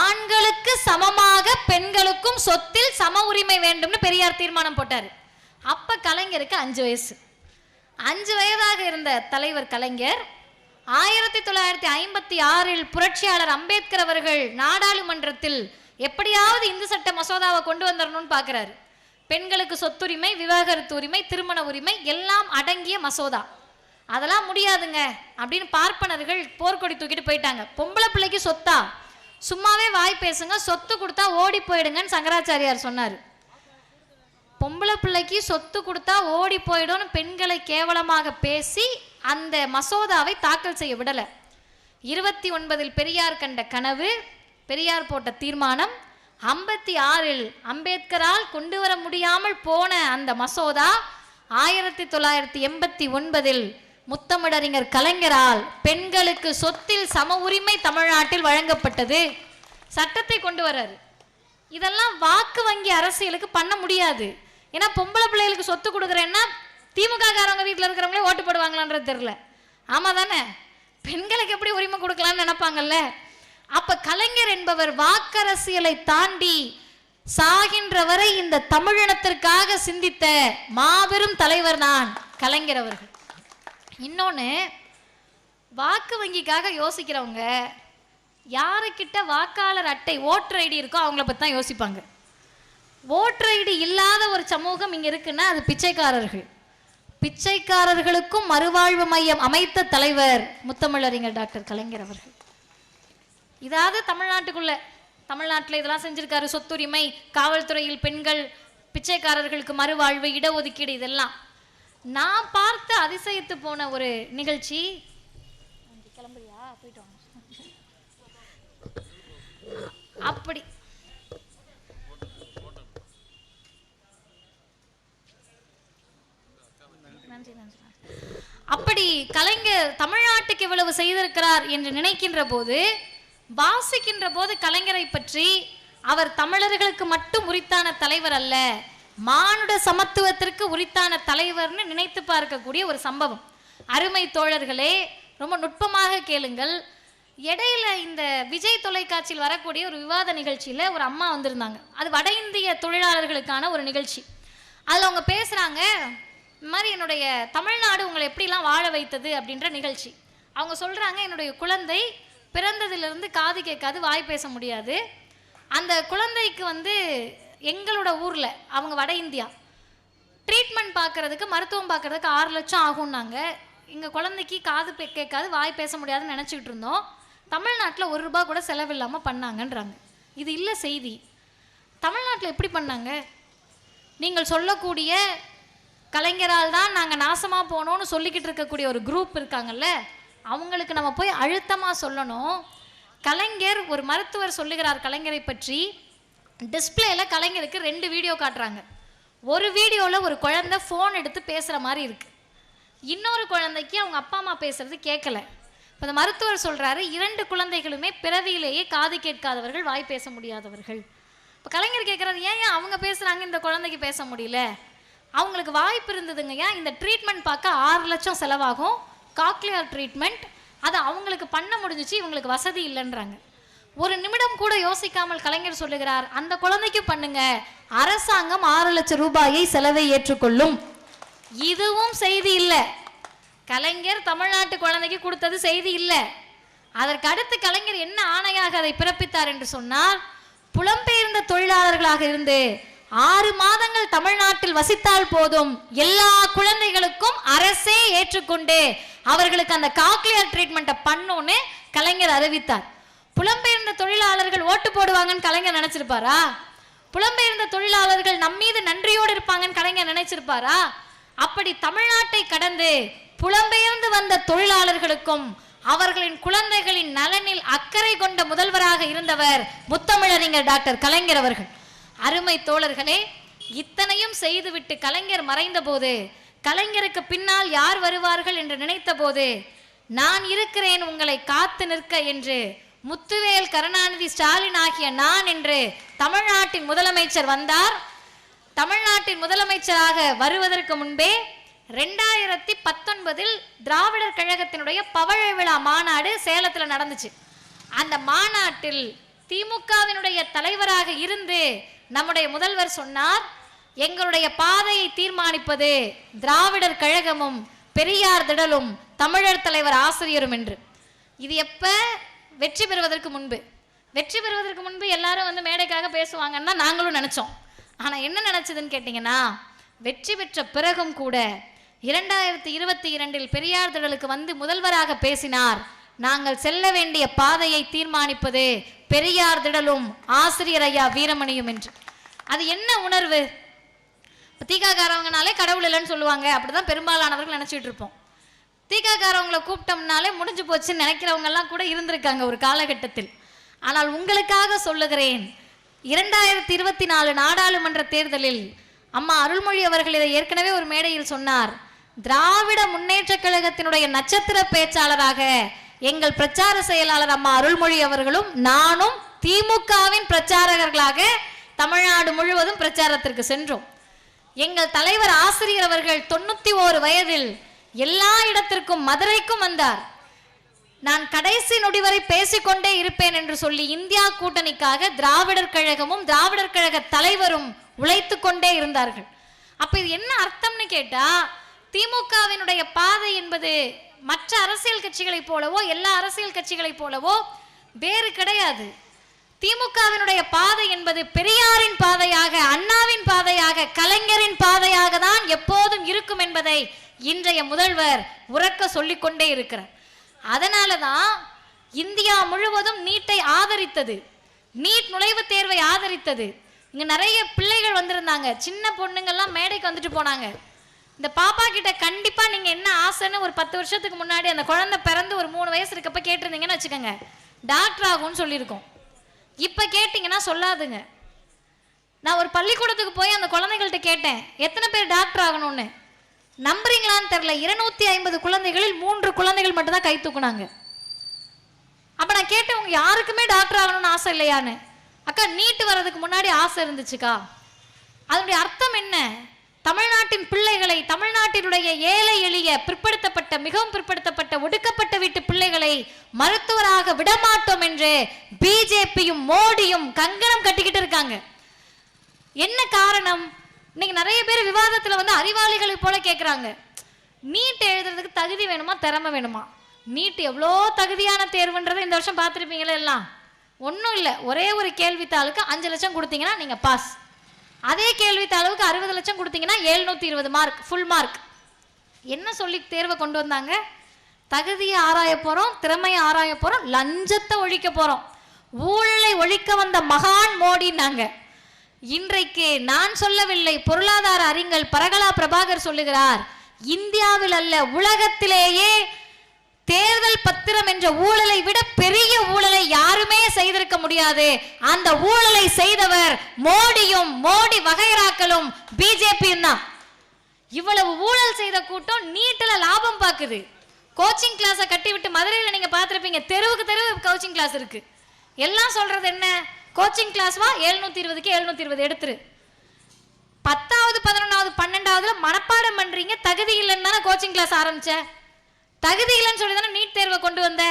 ஆண்களுக்கு சமமாக பெண்களுக்கும் சொத்தில் சம உரிமை வேண்டும்னு பெரியார் தீர்மானம் போட்டார். அப்ப கலைஞருக்கு 5 வயசு. 5 வயதாக இருந்த தலைவர் கலைஞர் 1956 புரட்சியாளர் அம்பேத்கர் அவர்கள் நாடாளுமன்றத்தில் எப்படியாவது இந்து சட்ட மசோதாவை கொண்டு வந்துடணும்னு பார்க்கிறாரு. பெண்களுக்கு சொத்துரிமை, விவாகரத்து உரிமை, திருமண உரிமை எல்லாம் அடங்கிய மசோதா. அதெல்லாம் முடியாதுங்க அப்படின்னு பார்ப்பனர்கள் போர்க்கொடி தூக்கிட்டு போயிட்டாங்க. பொம்பளை பிள்ளைக்கு சொத்தா, சும்மாவே வாய் பேசுங்க, சொத்து கொடுத்தா ஓடி போயிடுங்கன்னு சங்கராச்சாரியார் சொன்னார். பொம்பளை பிள்ளைக்கு சொத்து கொடுத்தா ஓடி போயிடும் பெண்களை கேவலமாக பேசி அந்த மசோதாவை தாக்கல் செய்ய விடலை. 29 பெரியார் கண்ட கனவு, பெரியார் போட்ட தீர்மானம், 56 அம்பேத்கரால் கொண்டு வர முடியாமல் போன அந்த மசோதா 1989 முத்தமிழறிஞர் கலைஞரால் பெண்களுக்கு சொத்தில் சம உரிமை தமிழ்நாட்டில் வழங்கப்பட்டது. சட்டத்தை கொண்டு வர்றாரு. இதெல்லாம் வாக்கு வங்கி அரசியலுக்கு பண்ண முடியாது. ஏன்னா பொம்பளை பிள்ளைகளுக்கு சொத்து கொடுக்குறேன்னா திமுக காரவங்க வீட்டில் இருக்கிறவங்களே ஓட்டு போடுவாங்களான்றது தெரியல. ஆமா தானே? பெண்களுக்கு எப்படி உரிமை கொடுக்கலாம்னு நினைப்பாங்கல்ல. அப்ப கலைஞர் என்பவர் வாக்கரசியலை தாண்டி சாகின்ற வரை இந்த தமிழினத்திற்காக சிந்தித்த மாபெரும் தலைவர் நான் கலைஞர் அவர்கள். இன்னொன்னு, வாக்கு வங்கிக்காக யோசிக்கிறவங்க யாருக்கிட்ட வாக்காளர் அட்டை ஓட்டர் ஐடி இருக்கோ அவங்கள பத்தி தான் யோசிப்பாங்க. ஓட்டர் ஐடி இல்லாத ஒரு சமூகம் இங்க இருக்குன்னா அது பிச்சைக்காரர்கள். பிச்சைக்காரர்களுக்கும் மறுவாழ்வு மையம் அமைத்த தலைவர் முத்தமிழறிஞர் டாக்டர் கலைஞர் அவர்கள். இதாவது தமிழ்நாட்டில் இதெல்லாம் செஞ்சிருக்காரு. சொத்துரிமை, காவல்துறையில் பெண்கள், பிச்சைக்காரர்களுக்கு மறுவாழ்வு, இடஒதுக்கீடு, இதெல்லாம். நான் பார்த்து அதிசயித்து போன ஒரு நிகழ்ச்சி. கிளம்புறியா? போயிட்டு வாங்க. அப்படி அப்படி கலைஞர் தமிழ்நாட்டுக்கு இவ்வளவு செய்திருக்கிறார் என்று நினைக்கின்ற போது, வாசிக்கின்ற போது கலைஞரை பற்றி அவர் தமிழர்களுக்கு மட்டும் உரித்தான தலைவர் அல்ல, மானுட சமத்துவத்திற்கு உரித்தான தலைவர்னு நினைத்து பார்க்கக்கூடிய ஒரு சம்பவம். அருமை தோழர்களே, ரொம்ப நுட்பமாக கேளுங்கள். இடையில இந்த விஜய் தொலைக்காட்சியில் வரக்கூடிய ஒரு விவாத நிகழ்ச்சியில ஒரு அம்மா வந்திருந்தாங்க. அது வட இந்திய தொழிலாளர்களுக்கான ஒரு நிகழ்ச்சி. அதில் அவங்க பேசுறாங்க, இந்த மாதிரி என்னுடைய தமிழ்நாடு உங்களை எப்படிலாம் வாழ வைத்தது அப்படின்ற நிகழ்ச்சி. அவங்க சொல்றாங்க, என்னுடைய குழந்தை பிறந்ததிலிருந்து காது கேட்காது, வாய் பேச முடியாது. அந்த குழந்தைக்கு எங்களோட ஊரில், அவங்க வட இந்தியா, ட்ரீட்மெண்ட் பார்க்கறதுக்கு, மருத்துவம் பார்க்கறதுக்கு 6 லட்சம் ஆகும்னாங்க. எங்கள் குழந்தைக்கு காது கேட்காது, வாய் பேச முடியாதுன்னு நினச்சிக்கிட்டு இருந்தோம். தமிழ்நாட்டில் 1 ரூபா கூட செலவில்லாமல் பண்ணாங்கன்றாங்க. இது இல்லை செய்தி. தமிழ்நாட்டில் எப்படி பண்ணாங்க? நீங்கள் சொல்லக்கூடிய கலைஞரால் தான் நாங்கள் நாசமாக போனோன்னு சொல்லிக்கிட்டு இருக்கக்கூடிய ஒரு குரூப் இருக்காங்கல்ல, அவங்களுக்கு நம்ம போய் அழுத்தமாக சொல்லணும். கலைஞர், ஒரு மருத்துவர் சொல்லுகிறார் கலைஞரை பற்றி, டிஸ்பிளேல கலைஞருக்கு 2 வீடியோ காட்டுறாங்க. ஒரு வீடியோவில் ஒரு குழந்தை ஃபோன் எடுத்து பேசுகிற மாதிரி இருக்கு, இன்னொரு குழந்தைக்கு அவங்க அப்பா அம்மா பேசுறது கேட்கல. இப்போ இந்த மருத்துவர் சொல்கிறாரு, 2 குழந்தைகளுமே பிறவியிலேயே காது கேட்காதவர்கள், வாய் பேச முடியாதவர்கள். இப்போ கலைஞர் கேட்குறாரு, ஏன் அவங்க பேசுகிறாங்க, இந்த குழந்தைக்கு பேச முடியல? அவங்களுக்கு வாய்ப்பு இருந்ததுங்க, ஏன் இந்த ட்ரீட்மெண்ட் பார்க்க 6 லட்சம் செலவாகும், காக்லியர் ட்ரீட்மெண்ட், அது அவங்களுக்கு பண்ண முடிஞ்சிச்சு, இவங்களுக்கு வசதி இல்லைன்றாங்க. ஒரு நிமிடம் கூட யோசிக்காமல் கலைஞர் சொல்லுகிறார், அந்த குழந்தைக்கு பண்ணுங்க, அரசாங்கம் 6 லட்சம் ரூபாயை செலவை ஏற்றுக்கொள்ளும். இதுவும் செய்தி இல்லை. கலைஞர் தமிழ்நாட்டு குழந்தைக்கு கொடுத்தது செய்தி இல்லை. அதற்கு அடுத்து கலைஞர் என்ன ஆணையாக அதை பிறப்பித்தார் என்று சொன்னால், புலம்பெயர்ந்த தொழிலாளர்களாக இருந்து 6 மாதங்கள் தமிழ்நாட்டில் வசித்தால் போதும், எல்லா குழந்தைகளுக்கும் அரசே ஏற்றுக்கொண்டு அவர்களுக்கு அந்த காக்லியர் ட்ரீட்மெண்ட்டை பண்ணுன்னு கலைஞர் அறிவித்தார். புலம்பெயர்ந்த தொழிலாளர்கள் ஓட்டு போடுவாங்கன்னு கலைஞர் நினைச்சிருப்பாரா? புலம்பெயர்ந்த தொழிலாளர்கள் நம்மீது நன்றியோடு இருப்பாங்கன்னு கலைஞர் நினைச்சிருப்பாரா? அப்படி தமிழ்நாட்டை கடந்து புலம்பெயர்ந்து வந்த தொழிலாளர்களுக்கும் அவர்களின் குழந்தைகளின் நலனில் அக்கறை கொண்ட முதல்வராக இருந்தவர் முத்தமிழறிஞர் டாக்டர் கலைஞர் அவர்கள். அருமை தோழர்களே, இத்தனையும் செய்துவிட்டு கலைஞர் மறைந்த போது, கலைஞருக்கு பின்னால் யார் வருவார்கள் என்று நினைத்த போது, நான் இருக்கிறேன் உங்களை காத்து நிற்க என்று முத்துவேல், கருணாநிதி, ஸ்டாலின் ஆகிய நான் என்று தமிழ்நாட்டின் முதலமைச்சர் வந்தார். தமிழ்நாட்டின் முதலமைச்சராக வருவதற்கு முன்பே 2019 திராவிடர் கழகத்தினுடைய பவழ விழா மாநாடு சேலத்தில் நடந்துச்சு. அந்த மாநாட்டில் திமுகவினுடைய தலைவராக இருந்து நம்முடைய முதல்வர் சொன்னார், எங்களுடைய பாதையை தீர்மானிப்பது திராவிடர் கழகமும் பெரியார் திடலும் தமிழர் தலைவர் ஆசிரியரும் என்று. இது எப்ப? வெற்றி பெறுவதற்கு முன்பு. வெற்றி பெறுவதற்கு முன்பு எல்லாரும் வந்து மேடைக்காக பேசுவாங்கன்னு தான் நாங்களும் நினைச்சோம். ஆனா என்ன நினைச்சதுன்னு கேட்டீங்கன்னா, வெற்றி பெற்ற பிறகும் கூட 2022 பெரியார் திடலுக்கு வந்து முதல்வராக பேசினார், நாங்கள் செல்ல வேண்டிய பாதையை தீர்மானிப்பது பெரியார் திடலும் ஆசிரியர் ஐயா வீரமணியும் என்று. அது என்ன உணர்வு? தீகாக்காரவங்கனாலே கடவுள் இல்லைன்னு சொல்லுவாங்க, அப்படிதான் பெரும்பாலானவர்கள் நினைச்சிட்டு இருப்போம். தீகாக்காரவங்களை கூப்பிட்டோம்னாலே முடிஞ்சு போச்சுன்னு நினைக்கிறவங்க எல்லாம் கூட இருந்திருக்காங்க ஒரு காலகட்டத்தில். ஆனால் உங்களுக்காக சொல்லுகிறேன், 2024 நாடாளுமன்ற தேர்தலில் அம்மா அருள்மொழி அவர்கள் இதை ஏற்கனவே ஒரு மேடையில் சொன்னார். திராவிட முன்னேற்ற கழகத்தினுடைய நட்சத்திர பேச்சாளராக எங்கள் பிரச்சார செயலாளர் அம்மா அருள்மொழி அவர்களும் நானும் திமுகவின் பிரச்சாரகர்களாக தமிழ்நாடு முழுவதும் பிரச்சாரத்திற்கு சென்றோம். எங்கள் தலைவர் ஆசிரியர் அவர்கள் 91 வயதில் எல்லா இடத்திற்கும் மதுரைக்கும் வந்தார். நான் கடைசி நொடி வரை பேசிக்கொண்டே இருப்பேன் என்று சொல்லி இந்தியா கூட்டணிக்காக திராவிடர் கழகமும் திராவிடர் கழக தலைவரும் உழைத்து கொண்டே இருந்தார்கள். அப்ப இது என்ன அர்த்தம்னு கேட்டா, திமுகவினுடைய பாதை என்பது மற்ற அரசியல் கட்சிகளை போலவோ எல்லா அரசியல் கட்சிகளை போலவோ வேறு கிடையாது. திமுகவினுடைய பாதை என்பது பெரியாரின் பாதையாக, அண்ணாவின் பாதையாக, கலைஞரின் பாதையாக தான் எப்போதும் இருக்கும் என்பதை இன்றைய முதல்வர் உறக்க சொல்லிக்கொண்டே இருக்கிறார். அதனாலதான் இந்தியா முழுவதும் நீட்டை ஆதரித்தது, நீட் நுழைவுத் தேர்வை ஆதரித்தது. இங்க நிறைய பிள்ளைகள் வந்திருந்தாங்க, சின்ன பொண்ணுங்கள்லாம் மேடைக்கு வந்துட்டு போனாங்க. இந்த பாப்பா கிட்ட கண்டிப்பா நீங்க என்ன ஆசைன்னு ஒரு 10 வருஷத்துக்கு முன்னாடி அந்த குழந்தை பிறந்து ஒரு 3 வயசு இருக்கப்ப கேட்டிருந்தீங்கன்னு வச்சுக்கோங்க, டாக்டர் ஆகும்னு சொல்லியிருக்கோம். இப்ப கேட்டீங்கன்னா சொல்லாதுங்க. நான் ஒரு பள்ளிக்கூடத்துக்கு போய் அந்த குழந்தைகள்கிட்ட கேட்டேன், எத்தனை பேர் டாக்டர் ஆகணும்னு. நம்புறீங்களான்னு தெரியல, 250 குழந்தைகளில் 3 குழந்தைகள் மட்டும் தான் கை தூக்குனாங்க. அப்ப நான் கேட்டேன், உங்க யாருக்குமே டாக்டர் ஆகணும்னு ஆசை இல்லையான்னு. அக்கா, நீட்டு வர்றதுக்கு முன்னாடி ஆசை இருந்துச்சுக்கா. அதனுடைய அர்த்தம் என்ன? தமிழ்நாட்டின் பிள்ளைகளை, தமிழ்நாட்டினுடைய ஏழை எளிய பிற்படுத்தப்பட்ட, மிகவும் பிற்படுத்தப்பட்ட, ஒடுக்கப்பட்ட வீட்டு பிள்ளைகளை மருத்துவராக விடமாட்டோம் என்று பிஜேபியும் மோடியும் கங்கணம் கட்டிக்கிட்டு இருக்காங்க. என்ன காரணம்? இன்னைக்கு நிறைய பேர் விவாதத்துல வந்து அறிவாளிகளை போல கேட்கிறாங்க, நீட் எழுதுறதுக்கு தகுதி வேணுமா திறமை வேணுமா? நீட் எவ்வளோ தகுதியான தேர்வுன்றதை இந்த வருஷம் பார்த்துருப்பீங்களே. எல்லாம் ஒன்றும் இல்லை, ஒரே ஒரு கேள்வித்தாளுக்கு 5 லட்சம் கொடுத்தீங்கன்னா நீங்க பாஸ். அதே கேள்வித்தாளுக்கு 60 லட்சம் கொடுத்தீங்கன்னா 720 மார்க், ஃபுல் மார்க். என்ன சொல்லி தேர்வை கொண்டு வந்தாங்க? தகுதியை ஆராய போறோம், திறமையை ஆராய போறோம், லஞ்சத்தை ஒழிக்க போறோம், ஊழலை ஒழிக்க வந்த மகான் மோடினாங்க. இன்றைக்கு நான் சொல்லவில்லை, பொருளாதார அறிஞர் பரகலா பிரபாகர் சொல்லுகிறார், இந்தியாவில் அல்ல உலகத்திலேயே தேர்தல் பத்திரம் என்ற ஊழலை விட பெரிய ஊழலை யாருமே செய்திருக்க முடியாது. அந்த ஊழலை செய்தவர் மோடியும் மோடி வகைராக்களும் பிஜேபியும் தான். இவ்வளவு ஊழல் செய்த கூட்டம் நீட்ல லாபம் பார்க்குது. கோச்சிங் கிளாஸை கட்டி விட்டு மதுரையில் நீங்க பார்த்திருப்பீங்க, தெருவுக்கு தெருவு கோச்சிங் கிளாஸ் இருக்கு. எல்லாம் சொல்றது என்ன? கோச்சிங் கிளாஸ் வா, 720க்கு 720 எடுத்துரு. 10வது 11வது 12வதுல மனப்பாடம் பண்றீங்க, தகுதி இல்லைன்னு தானே கோச்சிங் கிளாஸ் ஆரம்பிச்ச. தகுதி இல்லைன்னு சொல்லி தானே நீட் தேர்வை கொண்டு வந்த.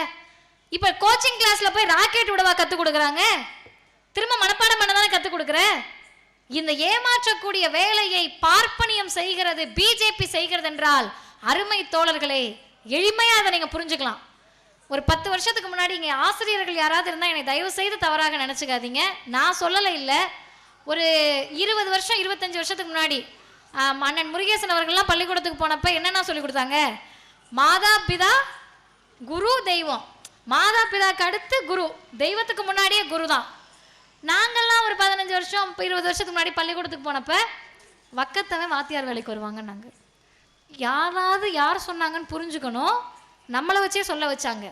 இப்ப கோச்சிங் கிளாஸ்ல போய் ராக்கெட் விடவா கத்து கொடுக்குறாங்க? திரும்ப மனப்பாடம் பண்ண தானே கத்து கொடுக்குற. இந்த ஏமாற்றக்கூடிய வேலையை பார்ப்பனியம் செய்கிறது பிஜேபி செய்கிறது என்றால், அருமை தோழர்களே, எளிமையா அதை நீங்க புரிஞ்சுக்கலாம். ஒரு 10 வருஷத்துக்கு முன்னாடி இங்கே ஆசிரியர்கள் யாராவது இருந்தால் என்னை தயவு செய்து தவறாக நினச்சிக்காதீங்க. நான் சொல்லலை, இல்லை, ஒரு 20 வருஷம் 25 வருஷத்துக்கு முன்னாடி அண்ணன் முருகேசன் அவர்கள்லாம் பள்ளிக்கூடத்துக்கு போனப்போ என்னென்ன சொல்லி கொடுத்தாங்க? மாதா பிதா குரு தெய்வம். மாதா பிதாக்கு அடுத்து குரு, தெய்வத்துக்கு முன்னாடியே குரு தான். நாங்கள்லாம் ஒரு 15 வருஷம் 20 வருஷத்துக்கு முன்னாடி பள்ளிக்கூடத்துக்கு போனப்போ வக்கத்தவன் வாத்தியார் வேலைக்கு வருவாங்க. நாங்கள் யார் சொன்னாங்கன்னு புரிஞ்சுக்கணும். நம்மளை வச்சே சொல்ல வச்சாங்க.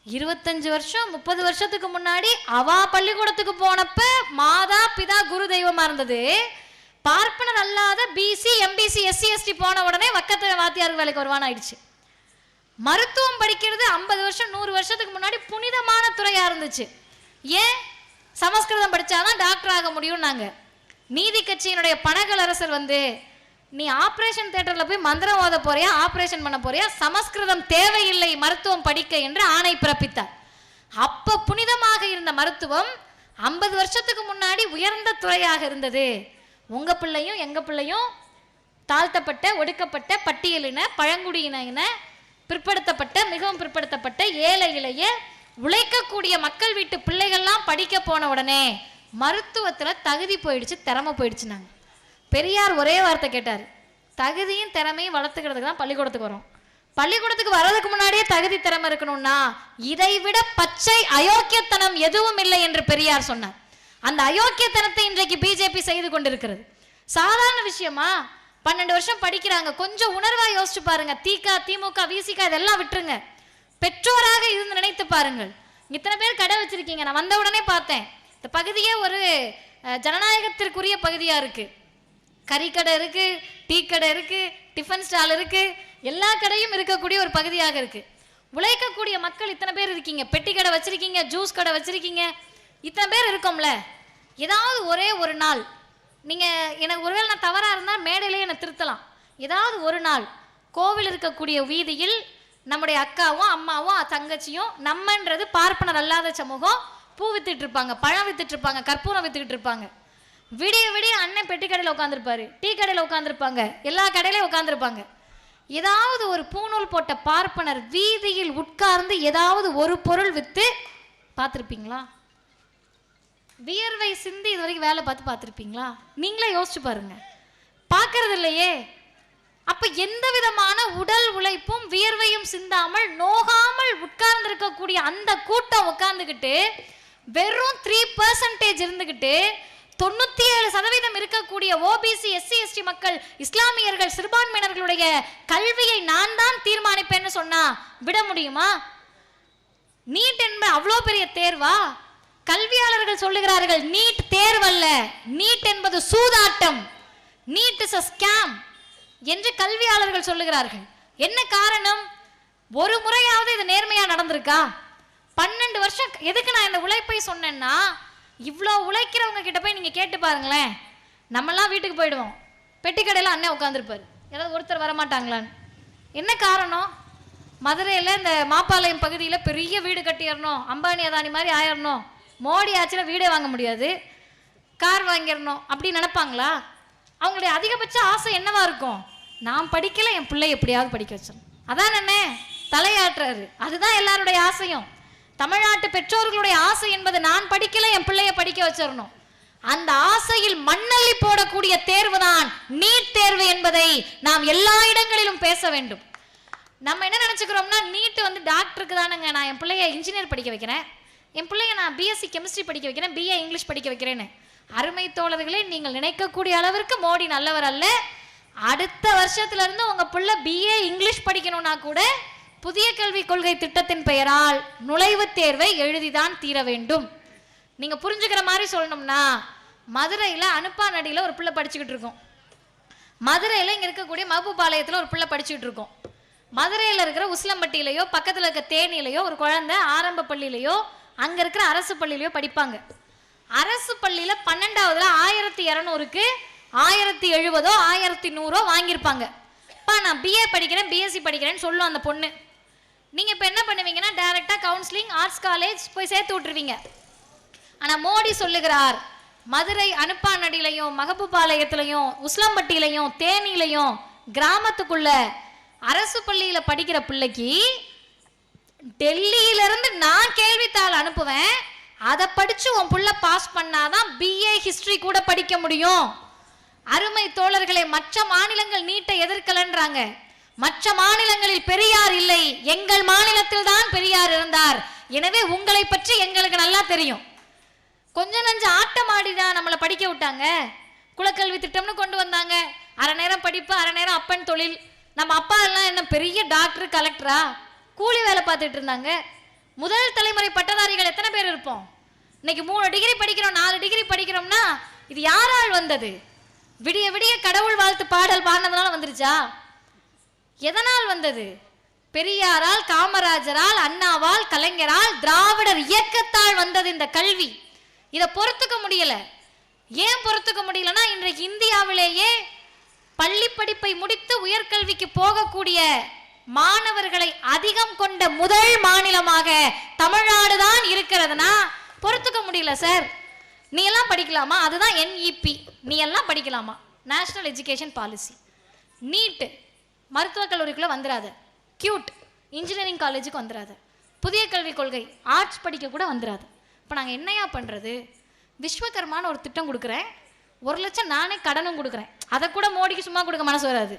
25 வருஷம் 30 வருஷத்துக்கு முன்னாடி அவா பள்ளிக்கூடத்துக்கு போனப்ப மாதா பிதா குரு தெய்வமா இருந்தது. பார்ப்பனர் அல்லாத பிசி எம்பிசி எஸ்சி எஸ்டி போன உடனே வக்கத்து வாத்தியார் வேலைக்கு வருவான்னு ஆயிடுச்சு. மருத்துவம் படிக்கிறது 50 வருஷம் 100 வருஷத்துக்கு முன்னாடி புனிதமான துறையா இருந்துச்சு. ஏன்? சமஸ்கிருதம் படிச்சாதான் டாக்டர் ஆக முடியும்னாங்க. நீதி கட்சியினுடைய பனகல் அரசர் வந்து, நீ ஆபரேஷன் தியேட்டர்ல போய் மந்திரம் ஓத போறியா, ஆபரேஷன் பண்ண போறியா, சமஸ்கிருதம் தேவையில்லை மருத்துவம் படிக்க என்று ஆணை பிறப்பித்தார். அப்ப புனிதமாக இருந்த மருத்துவம் 50 வருஷத்துக்கு முன்னாடி உயர்ந்த துறையாக இருந்தது. உங்க பிள்ளையும் எங்க பிள்ளையும் தாழ்த்தப்பட்ட ஒடுக்கப்பட்ட பட்டியலின பழங்குடியின பிற்படுத்தப்பட்ட மிகவும் பிற்படுத்தப்பட்ட ஏழை இளைய உழைக்கக்கூடிய மக்கள் வீட்டு பிள்ளைகள்லாம் படிக்க போன உடனே மருத்துவத்துல தகுதி போயிடுச்சு, திறமை போயிடுச்சு. நாங்க பெரியார் ஒரே வார்த்தை கேட்டார், தகுதியும் திறமையும் வளர்த்துக்கிறதுக்கு தான் பள்ளிக்கூடத்துக்கு வரோம். பள்ளிக்கூடத்துக்கு வர்றதுக்கு முன்னாடியே தகுதி திறமை இருக்கணும்னா இதை விட பச்சை அயோக்கியத்தனம் எதுவும் இல்லை என்று பெரியார் சொன்னார். அந்த அயோக்கியத்தனத்தை இன்றைக்கு பிஜேபி செய்து கொண்டிருக்கிறது. சாதாரண விஷயமா? 12 வருஷம் படிக்கிறாங்க. கொஞ்சம் உணர்வா யோசிச்சு பாருங்க. திமுக விசிக இதெல்லாம் விட்டுருங்க. பெற்றோராக இருந்து நினைத்து பாருங்கள். இத்தனை பேர் கடை வச்சிருக்கீங்க. நான் வந்த உடனே பார்த்தேன், இந்த பகுதியே ஒரு ஜனநாயகத்திற்குரிய பகுதியா இருக்கு. கறிக்கடை இருக்கு, டீ கடை இருக்கு, டிஃபன் ஸ்டால் இருக்கு, எல்லா கடையும் இருக்கக்கூடிய ஒரு பகுதியாக இருக்கு. உழைக்கக்கூடிய மக்கள் இத்தனை பேர் இருக்கீங்க. பெட்டி கடை வச்சிருக்கீங்க, ஜூஸ் கடை வச்சிருக்கீங்க, இத்தனை பேர் இருக்கோம்ல. ஏதாவது ஒரே ஒரு நாள் நீங்க எனக்கு ஒருவேளை நான் தவறா இருந்தால் மேடையிலே என்னை திருத்தலாம். ஏதாவது ஒரு நாள் கோவில் இருக்கக்கூடிய வீதியில் நம்முடைய அக்காவும் அம்மாவும் தங்கச்சியும் நம்மன்றது பார்ப்பனர் அல்லாத சமூகம் பூ வித்துட்டு இருப்பாங்க, பழம் வித்துட்டு இருப்பாங்க, கற்பூரம் வித்துக்கிட்டு இருப்பாங்க. விடிய விடிய அண்ணன் பெட்டி கடையில் உட்காந்துருப்பாரு, டீ கடையில் உட்காந்துருப்பாங்க, எல்லா கடையிலையும் உட்காந்துருப்பாங்க. ஏதாவது ஒரு பூநூல் போட்ட பார்ப்பனர் வீதியில் உட்கார்ந்து ஏதாவது ஒரு பொருள் வித்து பார்த்துருப்பீங்களா? வியர்வை சிந்தி இது வரைக்கும் வேலை பார்த்துருப்பீங்களா? நீங்களே யோசிச்சு பாருங்க. பார்க்கறது இல்லையே. அப்ப எந்த விதமான உடல் உழைப்பும் வியர்வையும் சிந்தாமல் நோகாமல் உட்கார்ந்து இருக்கக்கூடிய அந்த கூட்டம் உட்கார்ந்துக்கிட்டு வெறும் 3% இருந்துகிட்டு 97% இருக்கக்கூடிய ஓபிசி எஸ்சி எஸ்டி மக்கள் இஸ்லாமியர்கள் சிறுபான்மையினர்களுடைய கல்வியை நான் தான் தீர்மானிப்பேன்னு சொன்னா விட முடியுமா? நீட் என்பது அவ்வளோ பெரிய தேர்வா? கல்வியாளர்கள் சொல்லுகிறார்கள், நீட் தேர்வல்ல, நீட் என்பது சூதாட்டம், நீட் இஸ் a scam என்று கல்வியாளர்கள் சொல்லுகிறார்கள். என்ன காரணம்? ஒரு முறையாவது இது நேர்மையா நடந்திருக்கா? 12 வருஷம். எதுக்கு நான் இந்த உழைப்பை சொன்னேன்னா, இவ்வளோ உழைக்கிறவங்க கிட்ட போய் நீங்க கேட்டு பாருங்களேன். நம்மெல்லாம் வீட்டுக்கு போயிடுவோம், பெட்டி கடையில் அண்ணன் உட்காந்துருப்பாரு, ஏதாவது ஒருத்தர் வரமாட்டாங்களான்னு. என்ன காரணம்? மதுரையில் இந்த மாப்பாளையம் பகுதியில் பெரிய வீடு கட்டிடணும், அம்பானி அதானி மாதிரி ஆயிடணும், மோடி ஆட்சியில வீடே வாங்க முடியாது, கார் வாங்கிடணும் அப்படி நினைப்பாங்களா? அவங்களுடைய அதிகபட்ச ஆசை என்னவா இருக்கும்? நான் படிக்கல, என் பிள்ளை எப்படியாவது படிக்க வச்சிடணும். அதான் என்ன தலையாட்டுறாரு. அதுதான் எல்லாருடைய ஆசையும். தமிழ்நாட்டு பெற்றோர்களுடைய ஆசை என்பது நான் படிக்கல, என் பிள்ளைய படிக்க வச்சிடணும். அந்த ஆசையில் மண்ணள்ளி போடக்கூடிய தேர்வு தான் நீட் தேர்வு என்பதை நாம் எல்லா இடங்களிலும் பேச வேண்டும். நம்ம என்ன நினைச்சுக்கிறோம்னா, நீட் வந்து டாக்டருக்கு தானுங்க, நான் என் பிள்ளைய இன்ஜினியர் படிக்க வைக்கிறேன், என் பிள்ளைய நான் பிஎஸ்சி கெமிஸ்ட்ரி படிக்க வைக்கிறேன், பிஏ இங்கிலீஷ் படிக்க வைக்கிறேன்னு. அருமை தோழர்களே, நீங்கள் நினைக்கக்கூடிய அளவிற்கு மோடி நல்லவர் அல்ல. அடுத்த வருஷத்துல இருந்து உங்க பிள்ளை பிஏ இங்கிலீஷ் படிக்கணும்னா கூட புதிய கல்விக் கொள்கை திட்டத்தின் பெயரால் நுழைவுத் தேர்வை எழுதிதான் தீர வேண்டும். நீங்க புரிஞ்சுக்கிற மாதிரி சொல்லணும்னா, மதுரையில அனுப்பானடியில் ஒரு பிள்ளை படிச்சுக்கிட்டு இருக்கோம், மதுரையில் இங்க இருக்கக்கூடிய மஹபூபாளையத்தில் ஒரு பிள்ளை படிச்சுக்கிட்டு இருக்கோம், மதுரையில் இருக்கிற உசிலம்பட்டியிலையோ பக்கத்தில் இருக்க தேனியிலையோ ஒரு குழந்தை ஆரம்ப பள்ளியிலையோ அங்க இருக்கிற அரசு பள்ளியிலையோ படிப்பாங்க. அரசு பள்ளியில 12வதுல 1200க்கு 1070 1100 வாங்கியிருப்பாங்க. நான் பிஏ படிக்கிறேன் பிஎஸ்சி படிக்கிறேன்னு சொல்லும் அந்த பொண்ணு. நீங்க இப்ப என்ன பண்ணுவீங்கன்னா, டைரக்டா கவுன்சிலிங் ஆர்ட்ஸ் காலேஜ் போய் சேர்த்து விட்டுருவீங்க. ஆனா மோடி சொல்லுகிறார், மதுரை அனுப்பானடியிலையும் மஹபூபாளையத்திலையும் உசிலம்பட்டியிலையும் தேனியிலையும் கிராமத்துக்குள்ள அரசு பள்ளியில படிக்கிற பிள்ளைக்கு டெல்லியிலிருந்து நான் கேள்வித்தாள் அனுப்புவேன், அதை படிச்சு உன் புள்ள பாஸ் பண்ணாதான் பிஏ ஹிஸ்டரி கூட படிக்க முடியும். அருமை தோழர்களே, மற்ற மாநிலங்கள் நீட்டை எதிர்க்கலன்றாங்க. மற்ற மாநிலங்களில் பெரியார் இல்லை, எங்கள் மாநிலத்தில் தான் பெரியார் இருந்தார். எனவே உங்களை பற்றி எங்களுக்கு நல்லா தெரியும். கொஞ்சம் நஞ்ச ஆட்டம் ஆடிதான் நம்மளை படிக்க விட்டாங்க. குலக்கல்வி திட்டம்னு கொண்டு வந்தாங்க. அரை நேரம் படிப்பு, அரை நேரம் அப்பன் தொழில். நம்ம அப்பா எல்லாம் என்ன பெரிய டாக்டர் கலெக்டரா? கூலி வேலை பார்த்துட்டு இருந்தாங்க. முதல் தலைமுறை பட்டதாரிகள் எத்தனை பேர் இருப்போம்? இன்னைக்கு 3 டிகிரி படிக்கிறோம், 4 டிகிரி படிக்கிறோம்னா இது யாரால் வந்தது? விடிய விடிய கடவுள் வாழ்த்து பாடல் பாடினதுனால வந்துருச்சா? எதனால் வந்தது? பெரியாரால், காமராஜரால், அண்ணாவால், கலைஞரால், திராவிடர் இயக்கத்தால் வந்தது இந்த கல்வி. இதை பொறுத்துக்க முடியல. ஏன் பொறுத்துக்க முடியலன்னா, இன்றைக்கு இந்தியாவிலேயே பள்ளி படிப்பை முடித்து உயர்கல்விக்கு போகக்கூடிய மாணவர்களை அதிகம் கொண்ட முதல் மாநிலமாக தமிழ்நாடு தான் இருக்கிறதுனா பொறுத்துக்க முடியல. சார், நீ எல்லாம் படிக்கலாமா? அதுதான் NEP. நீ எல்லாம் படிக்கலாமா? National education policy. நீட் மருத்துவக் கல்லூரிக்குள்ள வந்துடாது. கியூட் இன்ஜினியரிங் காலேஜுக்கு வந்துடாது. புதிய கல்விக் கொள்கை ஆர்ட்ஸ் படிக்க கூட வந்துடாது. இப்போ நாங்கள் என்னையா பண்ணுறது? விஸ்வகர்மான்னு ஒரு திட்டம் கொடுக்குறேன், 1 லட்சம் நானே கடனும் கொடுக்குறேன். அதை கூட மோடிக்கு சும்மா கொடுக்க மனசு வராது.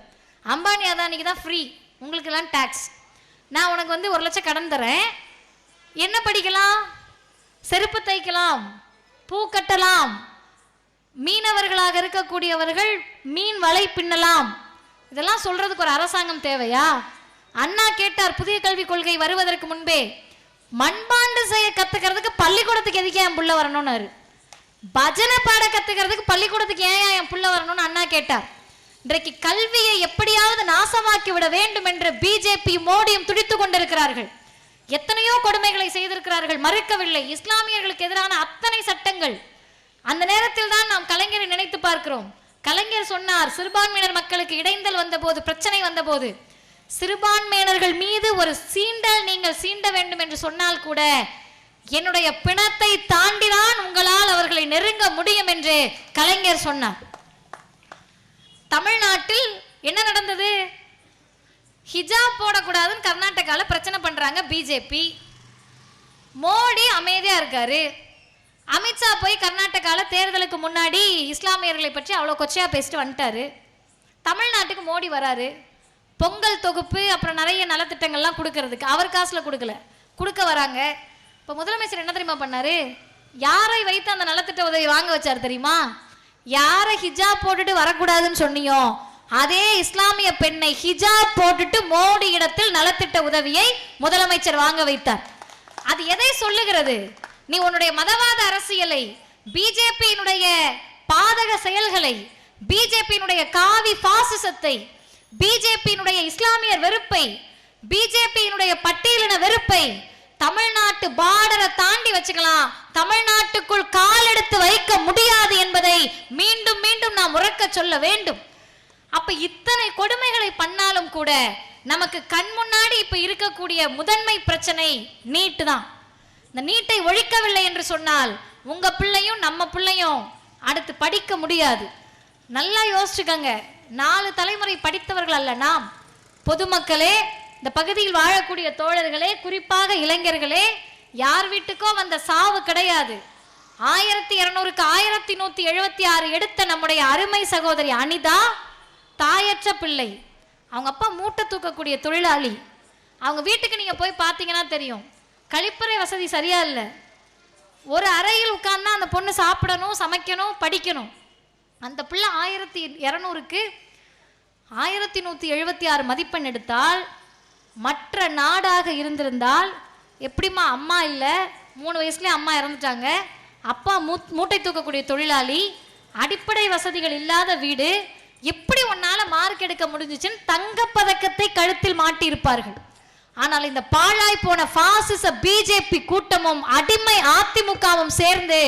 அம்பானி அதானிக்கு தான் ஃப்ரீ, உங்களுக்கு எல்லாம் டேக்ஸ். நான் உனக்கு 1 லட்சம் கடன் தரேன். என்ன படிக்கலாம்? செருப்பு தைக்கலாம், பூ கட்டலாம், மீனவர்களாக இருக்கக்கூடியவர்கள் மீன் வலை பின்னலாம். இதெல்லாம் சொல்றதுக்கு ஒரு அரசாங்கம் தேவையா? அண்ணா கேட்டார் புதிய கல்விக் கொள்கை வருவதற்கு முன்பே, மண்பாண்டு செய்ய கத்துக்கிறதுக்கு பள்ளிக்கூடத்துக்கு எதுக்கு என் புள்ள வரணும்னாரு. பஜனை பாட கத்துக்கிறதுக்கு பள்ளிக்கூடத்துக்கு ஏன் என் புள்ள வரணும்னு அண்ணா கேட்டார். இன்றைக்கு கல்வியை எப்படியாவது நாசமாக்கி விட வேண்டும் என்று பிஜேபி மோடியும் துடித்துக் கொண்டிருக்கிறார்கள். எத்தனையோ கொடுமைகளை செய்திருக்கிறார்கள், மறுக்கவில்லை. இஸ்லாமியர்களுக்கு எதிரான அத்தனை சட்டங்கள். அந்த நேரத்தில் தான் நாம் கலைஞரை நினைத்து பார்க்கிறோம். கலைஞர் சொன்னார், சிறுபான்மையினர் மக்களுக்கு இடைந்தல் வந்தபோது, பிரச்சனை வந்தபோது, சிறுபான்மையினர்கள் மீது ஒரு சீண்டல் நீங்கள் சீண்ட வேண்டும் என்று சொன்னால் கூட என்னுடைய பிணத்தை தாண்டிதான் உங்களால் அவர்களை நெருங்க முடியும் என்று கலைஞர் சொன்னார். தமிழ்நாட்டில் என்ன நடந்தது? ஹிஜாப் போடக்கூடாதுன்னு கர்நாடகால பிரச்சனை பண்றாங்க பிஜேபி. மோடி அமைதியா இருக்காரு. அமித்ஷா போய் கர்நாடகால தேர்தலுக்கு முன்னாடி இஸ்லாமியர்களை பற்றி அவ்வளோ கொச்சையா பேசிட்டு வந்துட்டாரு. தமிழ்நாட்டுக்கு மோடி வராரு. பொங்கல் தொகுப்பு அப்புறம் நிறைய நலத்திட்டங்கள்லாம் கொடுக்கறதுக்கு அவர் காசுல கொடுக்க வராங்க. இப்போ முதலமைச்சர் என்ன தெரியுமா பண்ணாரு? யாரை வைத்து அந்த நலத்திட்ட உதவி வாங்க வச்சார் தெரியுமா? யாரை ஹிஜாப் போட்டுட்டு வரக்கூடாதுன்னு சொன்னியோ அதே இஸ்லாமிய பெண்ணை ஹிஜாப் போட்டுட்டு மோடி இடத்தில் நலத்திட்ட உதவியை முதலமைச்சர் வாங்க வைத்தார். அது எதை சொல்லுகிறது? நீ உன்னுடைய மதவாத அரசியலை, பிஜேபியினுடைய பாதக செயல்களை, பிஜேபியினுடைய காவி பாசிசத்தை, பிஜேபியினுடைய இஸ்லாமியர் வெறுப்பை, பிஜேபியினுடைய பட்டியலின வெறுப்பை தமிழ்நாட்டு பார்டரை தாண்டி வச்சுக்கலாம், தமிழ்நாட்டுக்குள் கால் எடுத்து வைக்க முடியாது என்பதை மீண்டும் மீண்டும் நாம் உறக்க சொல்ல வேண்டும். அப்ப இத்தனை கொடுமைகளை பண்ணாலும் கூட நமக்கு கண் முன்னாடி இப்ப இருக்கக்கூடிய முதன்மை பிரச்சனை நீட் தான். இந்த நீட்டை ஒழிக்கவில்லை என்று சொன்னால் உங்க பிள்ளையும் நம்ம பிள்ளையும் அடுத்து படிக்க முடியாது. நல்லா யோசிச்சுக்கங்க. 4 தலைமுறை படித்தவர்கள் அல்ல நாம். பொதுமக்களே, இந்த பகுதியில் வாழக்கூடிய தோழர்களே, குறிப்பாக இளைஞர்களே, யார் வீட்டுக்கோ வந்த சாவு கிடையாது. 1200க்கு 1176 எடுத்த நம்முடைய அருமை சகோதரி அனிதா தாயற்ற பிள்ளை. அவங்க அப்பா மூட்டை தூக்கக்கூடிய தொழிலாளி. அவங்க வீட்டுக்கு நீங்க போய் பார்த்தீங்கன்னா தெரியும், கழிப்பறை வசதி சரியா இல்லை. ஒரு அறையில் உட்கார்ந்தா அந்த பொண்ணு சாப்பிடணும், சமைக்கணும், படிக்கணும். அந்த பிள்ளை 1200க்கு 1176 மதிப்பெண் எடுத்தால், மற்ற நாடாக இருந்திருந்தால் எப்படிமா அம்மா இல்லை, 3 வயசுலேயே அம்மா இறந்துட்டாங்க, அப்பா மூட்டை தூக்கக்கூடிய தொழிலாளி, அடிப்படை வசதிகள் இல்லாத வீடு, எப்படி உன்னால மார்க் எடுக்க முடிஞ்சிச்சுன்னு தங்கப்பதக்கத்தை கழுத்தில் மாட்டி இருப்பார்கள். ஆனால் இந்த பாழாய் போன பாசிச பிஜேபி கூட்டமும் அடிமை அதிமுகவும் சேர்ந்து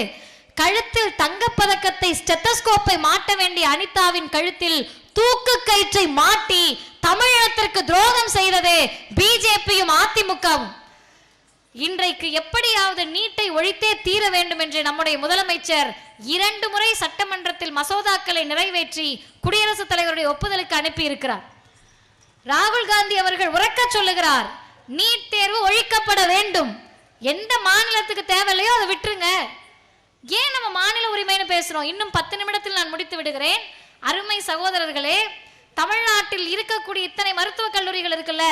கழுத்தில் தங்கப்பதக்கத்தை, ஸ்டெத்தஸ்கோப்பை மாட்ட வேண்டிய அனிதாவின் கழுத்தில் தூக்கு கயிற்றை மாட்டி தமிழகத்திற்கு துரோகம் செய்தது பிஜேபியும் அதிமுகவும். இன்றைக்கு எப்படியாவது நீட்டை ஒழித்தே தீர வேண்டும் என்று நம்முடைய முதலமைச்சர் 2 முறை சட்டமன்றத்தில் மசோதாக்களை நிறைவேற்றி குடியரசுத் தலைவருடைய ஒப்புதலுக்கு அனுப்பி இருக்கிறார். ராகுல் காந்தி அவர்கள் உறக்க சொல்லுகிறார், நீட் தேர்வு ஒழிக்கப்பட வேண்டும். எந்த மாநிலத்துக்கு தேவையில்லையோ அதை விட்டுருங்க. ஏன் நம்ம மாநில உரிமைன்னு பேசுறோம்? இன்னும் 10 நிமிடத்தில் நான் முடித்து விடுகிறேன். அருமை சகோதரர்களே, தமிழ்நாட்டில் இருக்கக்கூடிய இத்தனை மருத்துவக் கல்லூரிகள் இருக்குல்ல,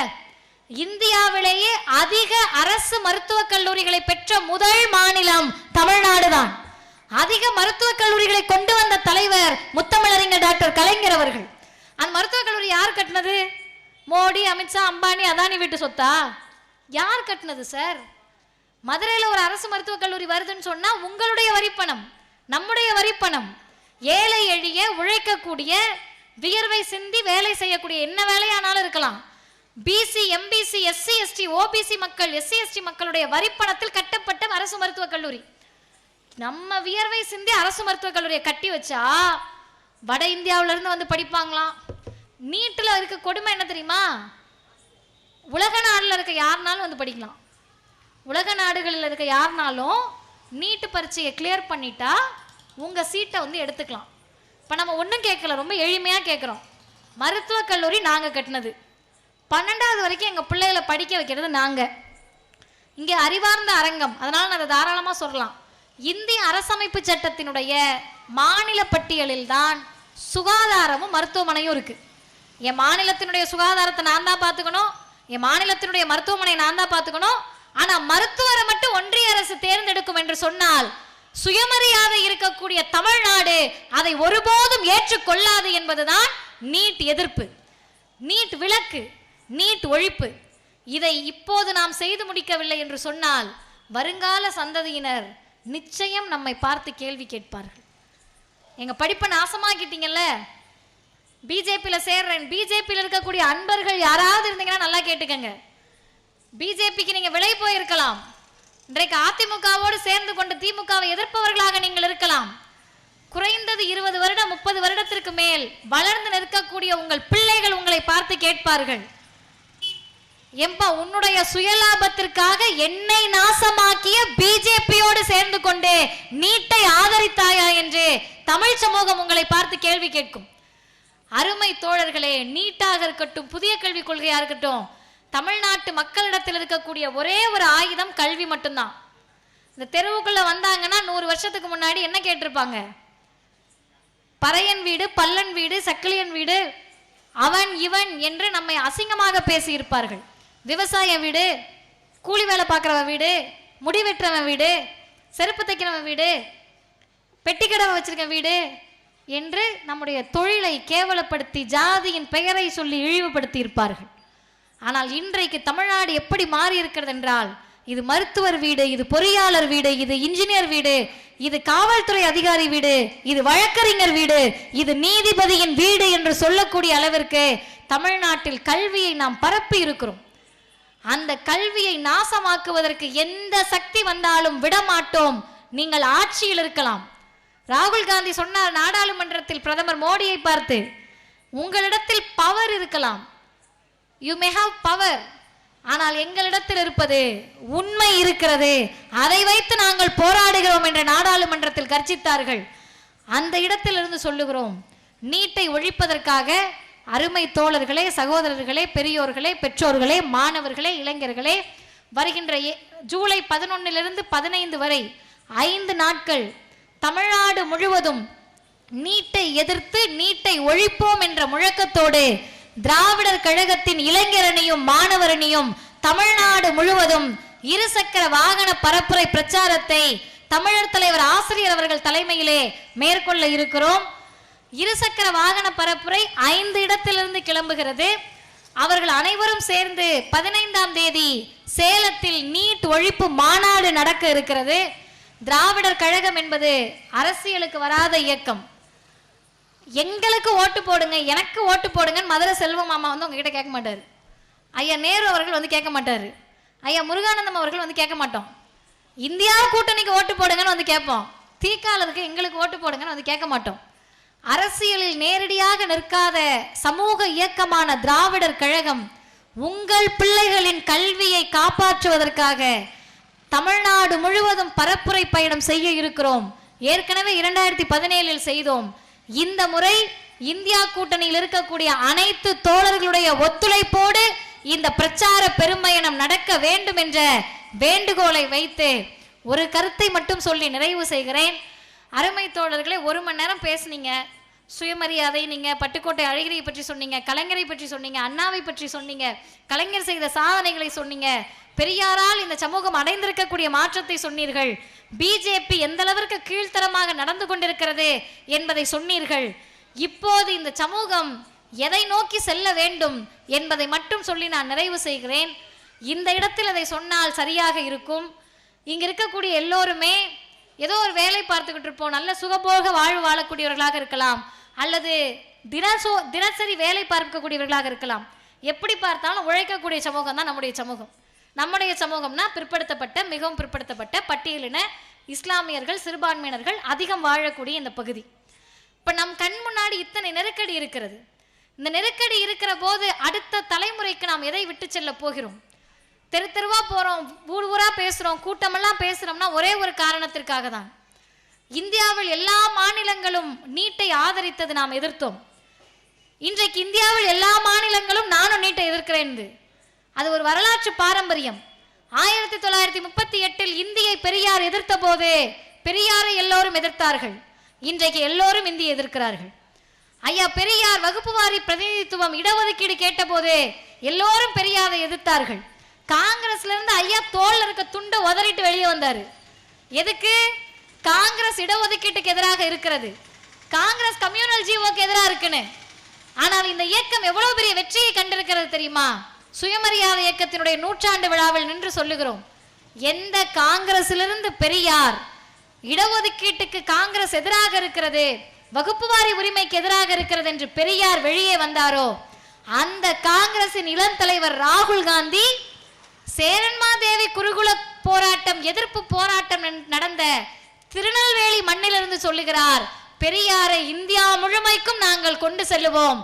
இந்தியாவிலேயே அதிக அரசு மருத்துவக் கல்லூரிகளை பெற்ற முதல் மாநிலம் தமிழ்நாடு தான். அதிக மருத்துவக் கல்லூரிகளை கொண்டு வந்த தலைவர் முத்தமிழறிஞர் டாக்டர் கலைஞர் அவர்கள். அந்த மருத்துவக் கல்லூரி யார் கட்டினது? மோடி, அமித்ஷா, அம்பானி, அதானி வீட்டு சொத்தா? யார் கட்டினது சார்? மதுரையில் ஒரு அரசு மருத்துவக் கல்லூரி வருதுன்னு சொன்னா உங்களுடைய வரிப்பணம், நம்முடைய வரிப்பணம். ஏழை எளிய உழைக்கக்கூடிய வியர்வை சிந்தி வேலை செய்யக்கூடிய என்ன வேலையானாலும் இருக்கலாம். BC, MBC, SC, ST, OBC மக்கள், எஸ்சி, எஸ்டி மக்களுடைய வரிப்பணத்தில் கட்டப்பட்ட அரசு மருத்துவக் கல்லூரி. நம்ம வியர்வை சிந்தி அரசு மருத்துவக் கல்லூரியை கட்டி வச்சா வட இந்தியாவில இருந்து வந்து படிப்பாங்களாம். நீட்டில் இருக்க கொடுமை என்ன தெரியுமா? உலக நாடுல இருக்க யாருனாலும் வந்து படிக்கலாம். உலக நாடுகளில் இருக்க யாருனாலும் நீட்டு பரீட்சையை கிளியர் பண்ணிட்டா உங்க சீட்டை வந்து எடுத்துக்கலாம். இப்போ நம்ம ஒன்றும் கேட்கல, ரொம்ப எளிமையாக கேட்குறோம். மருத்துவக் கல்லூரி நாங்கள் கட்டினது, 12வது வரைக்கும் எங்கள் பிள்ளைகளை படிக்க வைக்கிறது நாங்கள். இங்கே அறிவார்ந்த அரங்கம், அதனால் நான் அதை தாராளமாக சொல்லலாம். இந்திய அரசமைப்பு சட்டத்தினுடைய மாநில பட்டியலில் தான் சுகாதாரமும் மருத்துவமனையும் இருக்குது. என் மாநிலத்தினுடைய சுகாதாரத்தை நான் தான் பார்த்துக்கணும், என் மாநிலத்தினுடைய மருத்துவமனையை நான் தான் பார்த்துக்கணும். ஆனால் மருத்துவரை மட்டும் ஒன்றிய அரசு தேர்ந்தெடுக்கும் என்று சொன்னால் சுயமரியாதை இருக்கக்கூடிய தமிழ்நாடு அதை ஒருபோதும் ஏற்றுக்கொள்ளாது என்பதுதான் நீட் எதிர்ப்பு, நீட் விலக்கு, நீட் ஒழிப்பு. இதை இப்போது நாம் செய்து முடிக்கவில்லை என்று சொன்னால் வருங்கால சந்ததியினர் நிச்சயம் நம்மை பார்த்து கேள்வி கேட்பார்கள். எங்க படிப்பை நாசமாக்கிட்டீங்கல்ல, பிஜேபியில் சேர்றேன். பிஜேபியில் இருக்கக்கூடிய அன்பர்கள் யாராவது இருந்தீங்கன்னா நல்லா கேட்டுக்கங்க. பிஜேபிக்கு நீங்க விலை போயிருக்கலாம். இன்றைக்கு அதிமுகவோடு சேர்ந்து கொண்டு திமுகவை எதிர்ப்பவர்களாக நீங்கள் இருக்கலாம். குறைந்தது 20 வருடம் 30 வருடத்திற்கு மேல் வளர்ந்து நிற்கக்கூடிய உங்கள் பிள்ளைகள் உங்களை பார்த்து கேட்பார்கள், எம்பா உன்னுடைய சுயலாபத்திற்காக என்னை நாசமாக்கிய பிஜேபியோடு சேர்ந்து கொண்டு நீட்டை ஆதரித்தாயா என்று தமிழ் சமூகம் உங்களை பார்த்து கேள்வி கேட்கும். அருமை தோழர்களே, நீட்டாக இருக்கட்டும், புதிய கல்விக் கொள்கையா இருக்கட்டும், தமிழ்நாட்டு மக்களிடத்தில் இருக்கக்கூடிய ஒரே ஒரு ஆயுதம் கல்வி மட்டும்தான். இந்த தெருவுக்குள்ள வந்தாங்கன்னா 100 வருஷத்துக்கு முன்னாடி என்ன கேட்டிருப்பாங்க? பறையன் வீடு, பல்லன் வீடு, சக்கிலியன் வீடு, அவன் இவன் என்று நம்மை அசிங்கமாக பேசியிருப்பார்கள். விவசாய வீடு, கூலி வேலை பார்க்குறவன் வீடு, முடி வெட்டுறவன் வீடு, செருப்பு தைக்கிறவன் வீடு, பெட்டிக்கடவை வச்சிருக்க வீடு என்று நம்முடைய தொழிலை கேவலப்படுத்தி ஜாதியின் பெயரை சொல்லி இழிவுபடுத்தி இருப்பார்கள். ஆனால் இன்றைக்கு தமிழ்நாடு எப்படி மாறி இருக்கிறது என்றால், இது மருத்துவர் வீடு, இது பொறியாளர் வீடு, இது இன்ஜினியர் வீடு, இது காவல்துறை அதிகாரி வீடு, இது வழக்கறிஞர் வீடு, இது நீதிபதியின் வீடு என்று சொல்லக்கூடிய அளவிற்கு தமிழ்நாட்டில் கல்வியை நாம் பரப்பி இருக்கிறோம். அந்த கல்வியை நாசமாக்குவதற்கு எந்த சக்தி வந்தாலும் விடமாட்டோம். நீங்கள் ஆட்சியில் இருக்கலாம். ராகுல் காந்தி சொன்னார் நாடாளுமன்றத்தில் பிரதமர் மோடியை பார்த்து, உங்களிடத்தில் பவர் இருக்கலாம், யூ மே ஹாவ் பவர், ஆனால் எங்களிடத்தில் இருப்பது உண்மை இருக்கிறது, அதை வைத்து நாங்கள் போராடுகிறோம் என்று நாடாளுமன்றத்தில் கர்ஜித்தார்கள். அந்த இடத்திலிருந்து சொல்லுகிறோம், நீட்டை ஒழிப்பதற்காக அருமை தோழர்களே, சகோதரர்களே, பெரியோர்களே, பெற்றோர்களே, மாணவர்களே, இளைஞர்களே, வருகின்ற ஜூலை 11 15 வரை 5 நாட்கள் தமிழ்நாடு முழுவதும் நீட்டை எதிர்த்து நீட்டை ஒழிப்போம் என்ற முழக்கத்தோடு திராவிடர் கழகத்தின் இளைஞரணியும் மாணவரணியும் தமிழ்நாடு முழுவதும் இருசக்கர வாகன பரப்புரை பிரச்சாரத்தை தமிழர் தலைவர் ஆசிரியர் அவர்கள் தலைமையிலே மேற்கொள்ள இருக்கிறோம். இருசக்கர வாகன பரப்புரை 5 இடத்திலிருந்து கிளம்புகிறது. அவர்கள் அனைவரும் சேர்ந்து 15ஆம் தேதி சேலத்தில் நீட் ஒழிப்பு மாநாடு நடக்க இருக்கிறது. திராவிடர் கழகம் என்பது அரசியலுக்கு வராத இயக்கம். எங்களுக்கு ஓட்டு போடுங்க, எனக்கு ஓட்டு போடுங்கன்னு மதுரை செல்வம் மாமா வந்து உங்ககிட்ட கேட்க மாட்டார். ஐயா நேரு அவர்கள் வந்து கேட்க மாட்டார். ஐயா முருகானந்தம் அவர்கள் வந்து கேட்க மாட்டோம். இந்தியா கூட்டணிக்கு ஓட்டு போடுங்கன்னு வந்து கேட்போம். தீக்காலத்துக்கு எங்களுக்கு ஓட்டு போடுங்கன்னு வந்து கேட்க மாட்டோம். அரசியலில் நேரடியாக நிற்காத சமூக இயக்கமான திராவிடர் கழகம் உங்கள் பிள்ளைகளின் கல்வியை காப்பாற்றுவதற்காக தமிழ்நாடு முழுவதும் பரப்புரை பயணம் செய்ய இருக்கிறோம். ஏற்கனவே 2017 செய்தோம். இந்த முறை இந்தியா கூட்டணியில் இருக்கக்கூடிய அனைத்து தோழர்களுடைய ஒத்துழைப்போடு இந்த பிரச்சார பெரும்பயணம் நடக்க வேண்டும் என்ற வேண்டுகோளை வைத்து ஒரு கருத்தை மட்டும் சொல்லி நிறைவு செய்கிறேன். அருமை தோழர்களே, 1 மணி நேரம் பேசுனீங்க. சுயமரியாதை, நீங்க பட்டுக்கோட்டை அழகிரியை பற்றி சொன்னீங்க, கலைஞரை பற்றி சொன்னீங்க, அண்ணாவை பற்றி சொன்னீங்க, கலைஞர் செய்த சாதனைகளை சொன்னீங்க, பெரியாரால் இந்த சமூகம் அடைந்திருக்கக்கூடிய மாற்றத்தை சொன்னீர்கள், பிஜேபி எந்த அளவிற்கு கீழ்த்தரமாக நடந்து கொண்டிருக்கிறது என்பதை சொன்னீர்கள். இப்போது இந்த சமூகம் எதை நோக்கி செல்ல வேண்டும், என்பதை மட்டும் சொல்லி நான் நிறைவு செய்கிறேன். இந்த இடத்தில் அதை சொன்னால் சரியாக இருக்கும். இங்க இருக்கக்கூடிய எல்லோருமே ஏதோ ஒரு வேலை பார்த்துக்கிட்டு இருப்போம், நல்ல சுகபோக வாழ்வு வாழக்கூடியவர்களாக இருக்கலாம், அல்லது தினசரி வேலை பார்க்கக்கூடியவர்களாக இருக்கலாம். எப்படி பார்த்தாலும் உழைக்கக்கூடிய சமூகம் தான் நம்முடைய சமூகம். நம்முடைய சமூகம்னா பிற்படுத்தப்பட்ட, மிகவும் பிற்படுத்தப்பட்ட பட்டியலின இஸ்லாமியர்கள், சிறுபான்மையினர்கள் அதிகம் வாழக்கூடிய இந்த பகுதி. இப்போ நம் கண் முன்னாடி இத்தனை நெருக்கடி இருக்கிறது. இந்த நெருக்கடி இருக்கிற போது அடுத்த தலைமுறைக்கு நாம் எதை விட்டு செல்ல போகிறோம்? தெரு தெருவா போகிறோம், ஊர் ஊராக பேசுகிறோம், கூட்டமெல்லாம் பேசுகிறோம்னா ஒரே ஒரு காரணத்திற்காக தான். இந்தியாவில் எல்லா மாநிலங்களும் நீட்டை ஆதரித்தது நாம் எதிர்த்தோம். இன்றைக்கு இந்தியாவில் எல்லா மாநிலங்களும் நானும் நீட்டை எதிர்க்கிறேன். அது ஒரு வரலாற்று பாரம்பரியம். 1938 இந்தியை பெரியார் எதிர்த்த போது பெரியாரை எல்லோரும் எதிர்த்தார்கள். இன்றைக்கு எல்லோரும் இந்தியை எதிர்க்கிறார்கள். ஐயா பெரியார் வகுப்பு வாரி பிரதிநிதித்துவம், இடஒதுக்கீடு கேட்ட போது எல்லோரும் பெரியாரை எதிர்த்தார்கள். காங்கிரஸ்ல இருந்து ஐயா தோல்ல இருக்க துண்டை உதறிட்டு வெளியே வந்தாரு. எதுக்கு? காங்கிரஸ் இடஒதுக்கீட்டுக்கு எதிராக இருக்கிறது, காங்கிரஸ் கம்யூனல் ஜீவோக்கு எதிராக இருக்குன்னு. ஆனால் இந்த இயக்கம் எவ்வளவு பெரிய வெற்றியை கண்டிருக்கிறது தெரியுமா? சுயமரியாதை இயக்கத்தினுடைய 100ஆண்டு விழாவில் நின்று சொல்லுகிறோம், எந்த காங்கிரசிலிருந்து பெரியார் இடஒதுக்கீட்டுக்கு காங்கிரஸ் எதிராக இருக்கிறது, வகுப்புவாரி உரிமைக்கு எதிராக இருக்கிறது என்று பெரியார் வெளியே வந்தாரோ, அந்த காங்கிரசின் இளம் தலைவர் ராகுல் காந்தி சேரன்மாதேவி குருகுல போராட்டம், எதிர்ப்பு போராட்டம் நடந்த திருநெல்வேலி மண்ணிலிருந்து சொல்லுகிறார், பெரியாரை இந்தியா முழுமைக்கும் நாங்கள் கொண்டு செல்லுவோம்,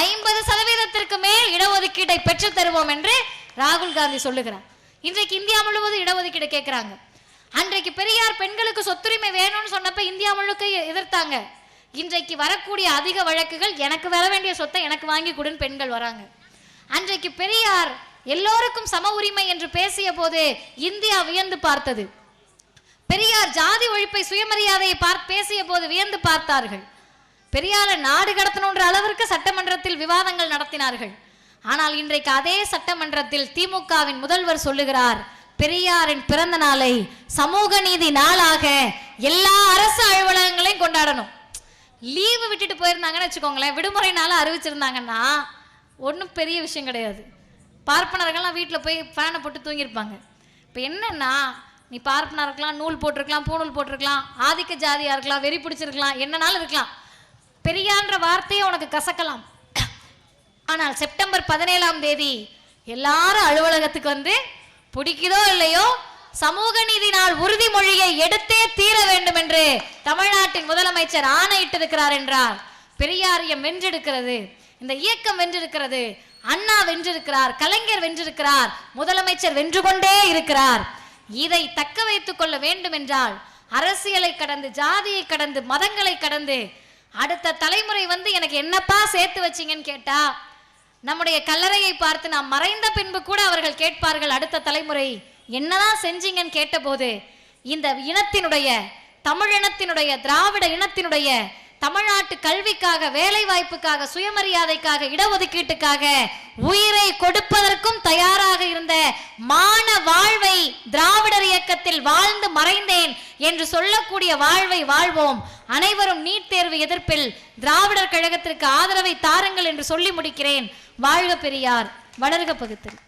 50% மேல் இடஒதுக்கீட்டை பெற்று தருவோம் என்று ராகுல் காந்தி சொல்லுகிறார். இன்றைக்கு இந்தியா முழுவதும் இடஒதுக்கீடு கேட்கிறாங்க. அன்றைக்கு பெரியார் பெண்களுக்கு சொத்துரிமை வேணும்னு சொன்னப்ப இந்தியா முழுக்க எதிர்த்தாங்க. இன்றைக்கு வரக்கூடிய அதிக வழக்குகள் எனக்கு வர வேண்டிய சொத்தை எனக்கு வாங்கி கொடுன்னு பெண்கள் வராங்க. அன்றைக்கு பெரியார் எல்லோருக்கும் சம உரிமை என்று பேசிய போது இந்தியா வியந்து பார்த்தது. பெரியார் ஜாதி ஒழிப்பை, சுயமரியாதையை பேசிய போது வியந்து பார்த்தார்கள். பெரியாரை நாடு கடத்தணுன்ற அளவிற்கு சட்டமன்றத்தில் விவாதங்கள் நடத்தினார்கள். ஆனால் இன்றைக்கு அதே சட்டமன்றத்தில் திமுகவின் முதல்வர் சொல்லுகிறார், பெரியாரின் பிறந்த நாளை சமூக நீதி நாளாக எல்லா அரசு அலுவலகங்களையும் கொண்டாடணும். லீவு விட்டுட்டு போயிருந்தாங்கன்னு வச்சுக்கோங்களேன், விடுமுறை நாளை அறிவிச்சிருந்தாங்கன்னா ஒன்றும் பெரிய விஷயம் கிடையாது. பார்ப்பனர்கள்லாம் வீட்டில் போய் ஃபேனை போட்டு தூங்கியிருப்பாங்க. இப்போ என்னன்னா, நீ பார்ப்பனா இருக்கலாம், நூல் போட்டிருக்கலாம், பூநூல் போட்டிருக்கலாம், ஆதிக்க ஜாதியாக இருக்கலாம், வெறி பிடிச்சிருக்கலாம், என்னன்னாலும் இருக்கலாம், பெரியான்ற வார்த்தையை உனக்கு கசக்கலாம். ஆனால் செப்டம்பர் 17ஆம் தேதி எல்லாரும் அலுவலகத்துக்கு வந்து பிடிக்குதோ இல்லையோ சமூக நீதி நாள் உறுதிமொழியை எடுத்தே தீர வேண்டும் என்று தமிழ்நாட்டின் முதலமைச்சர் ஆணையிட்டிருக்கிறார் என்றால் பெரியாரியம் வென்றெடுக்கிறது, இந்த இயக்கம் வென்றிருக்கிறது, அண்ணா வென்றிருக்கிறார், கலைஞர் வென்றிருக்கிறார், முதலமைச்சர் வென்று கொண்டே இருக்கிறார். இதை தக்க வைத்துக் கொள்ள வேண்டும் என்றால் அரசியலை கடந்து, ஜாதியை கடந்து, மதங்களை கடந்து அடுத்த தலைமுறை வந்து எனக்கு என்னப்பா சேர்த்து வச்சிங்கன்னு கேட்டா, நம்முடைய கல்லறையை பார்த்து நாம் மறைந்த பின்பு கூட அவர்கள் கேட்பார்கள், அடுத்த தலைமுறை என்னதான் செஞ்சீங்கன்னு கேட்டபோது, இந்த இனத்தினுடைய, தமிழ் இனத்தினுடைய, திராவிட இனத்தினுடைய, தமிழ்நாட்டு கல்விக்காக, வேலை வாய்ப்புக்காக, சுயமரியாதைக்காக, இடஒதுக்கீட்டுக்காக உயிரை கொடுப்பதற்கும் தயாராக இருந்த மான வாழ்வை திராவிடர் இயக்கத்தில் வாழ்ந்து மறைந்தேன் என்று சொல்லக்கூடிய வாழ்வை வாழ்வோம். அனைவரும் நீட் தேர்வு எதிர்ப்பில் திராவிடர் கழகத்திற்கு ஆதரவை தாருங்கள் என்று சொல்லி முடிக்கிறேன். வாழ்க பெரியார், வளர்க பகுத்தறிவு.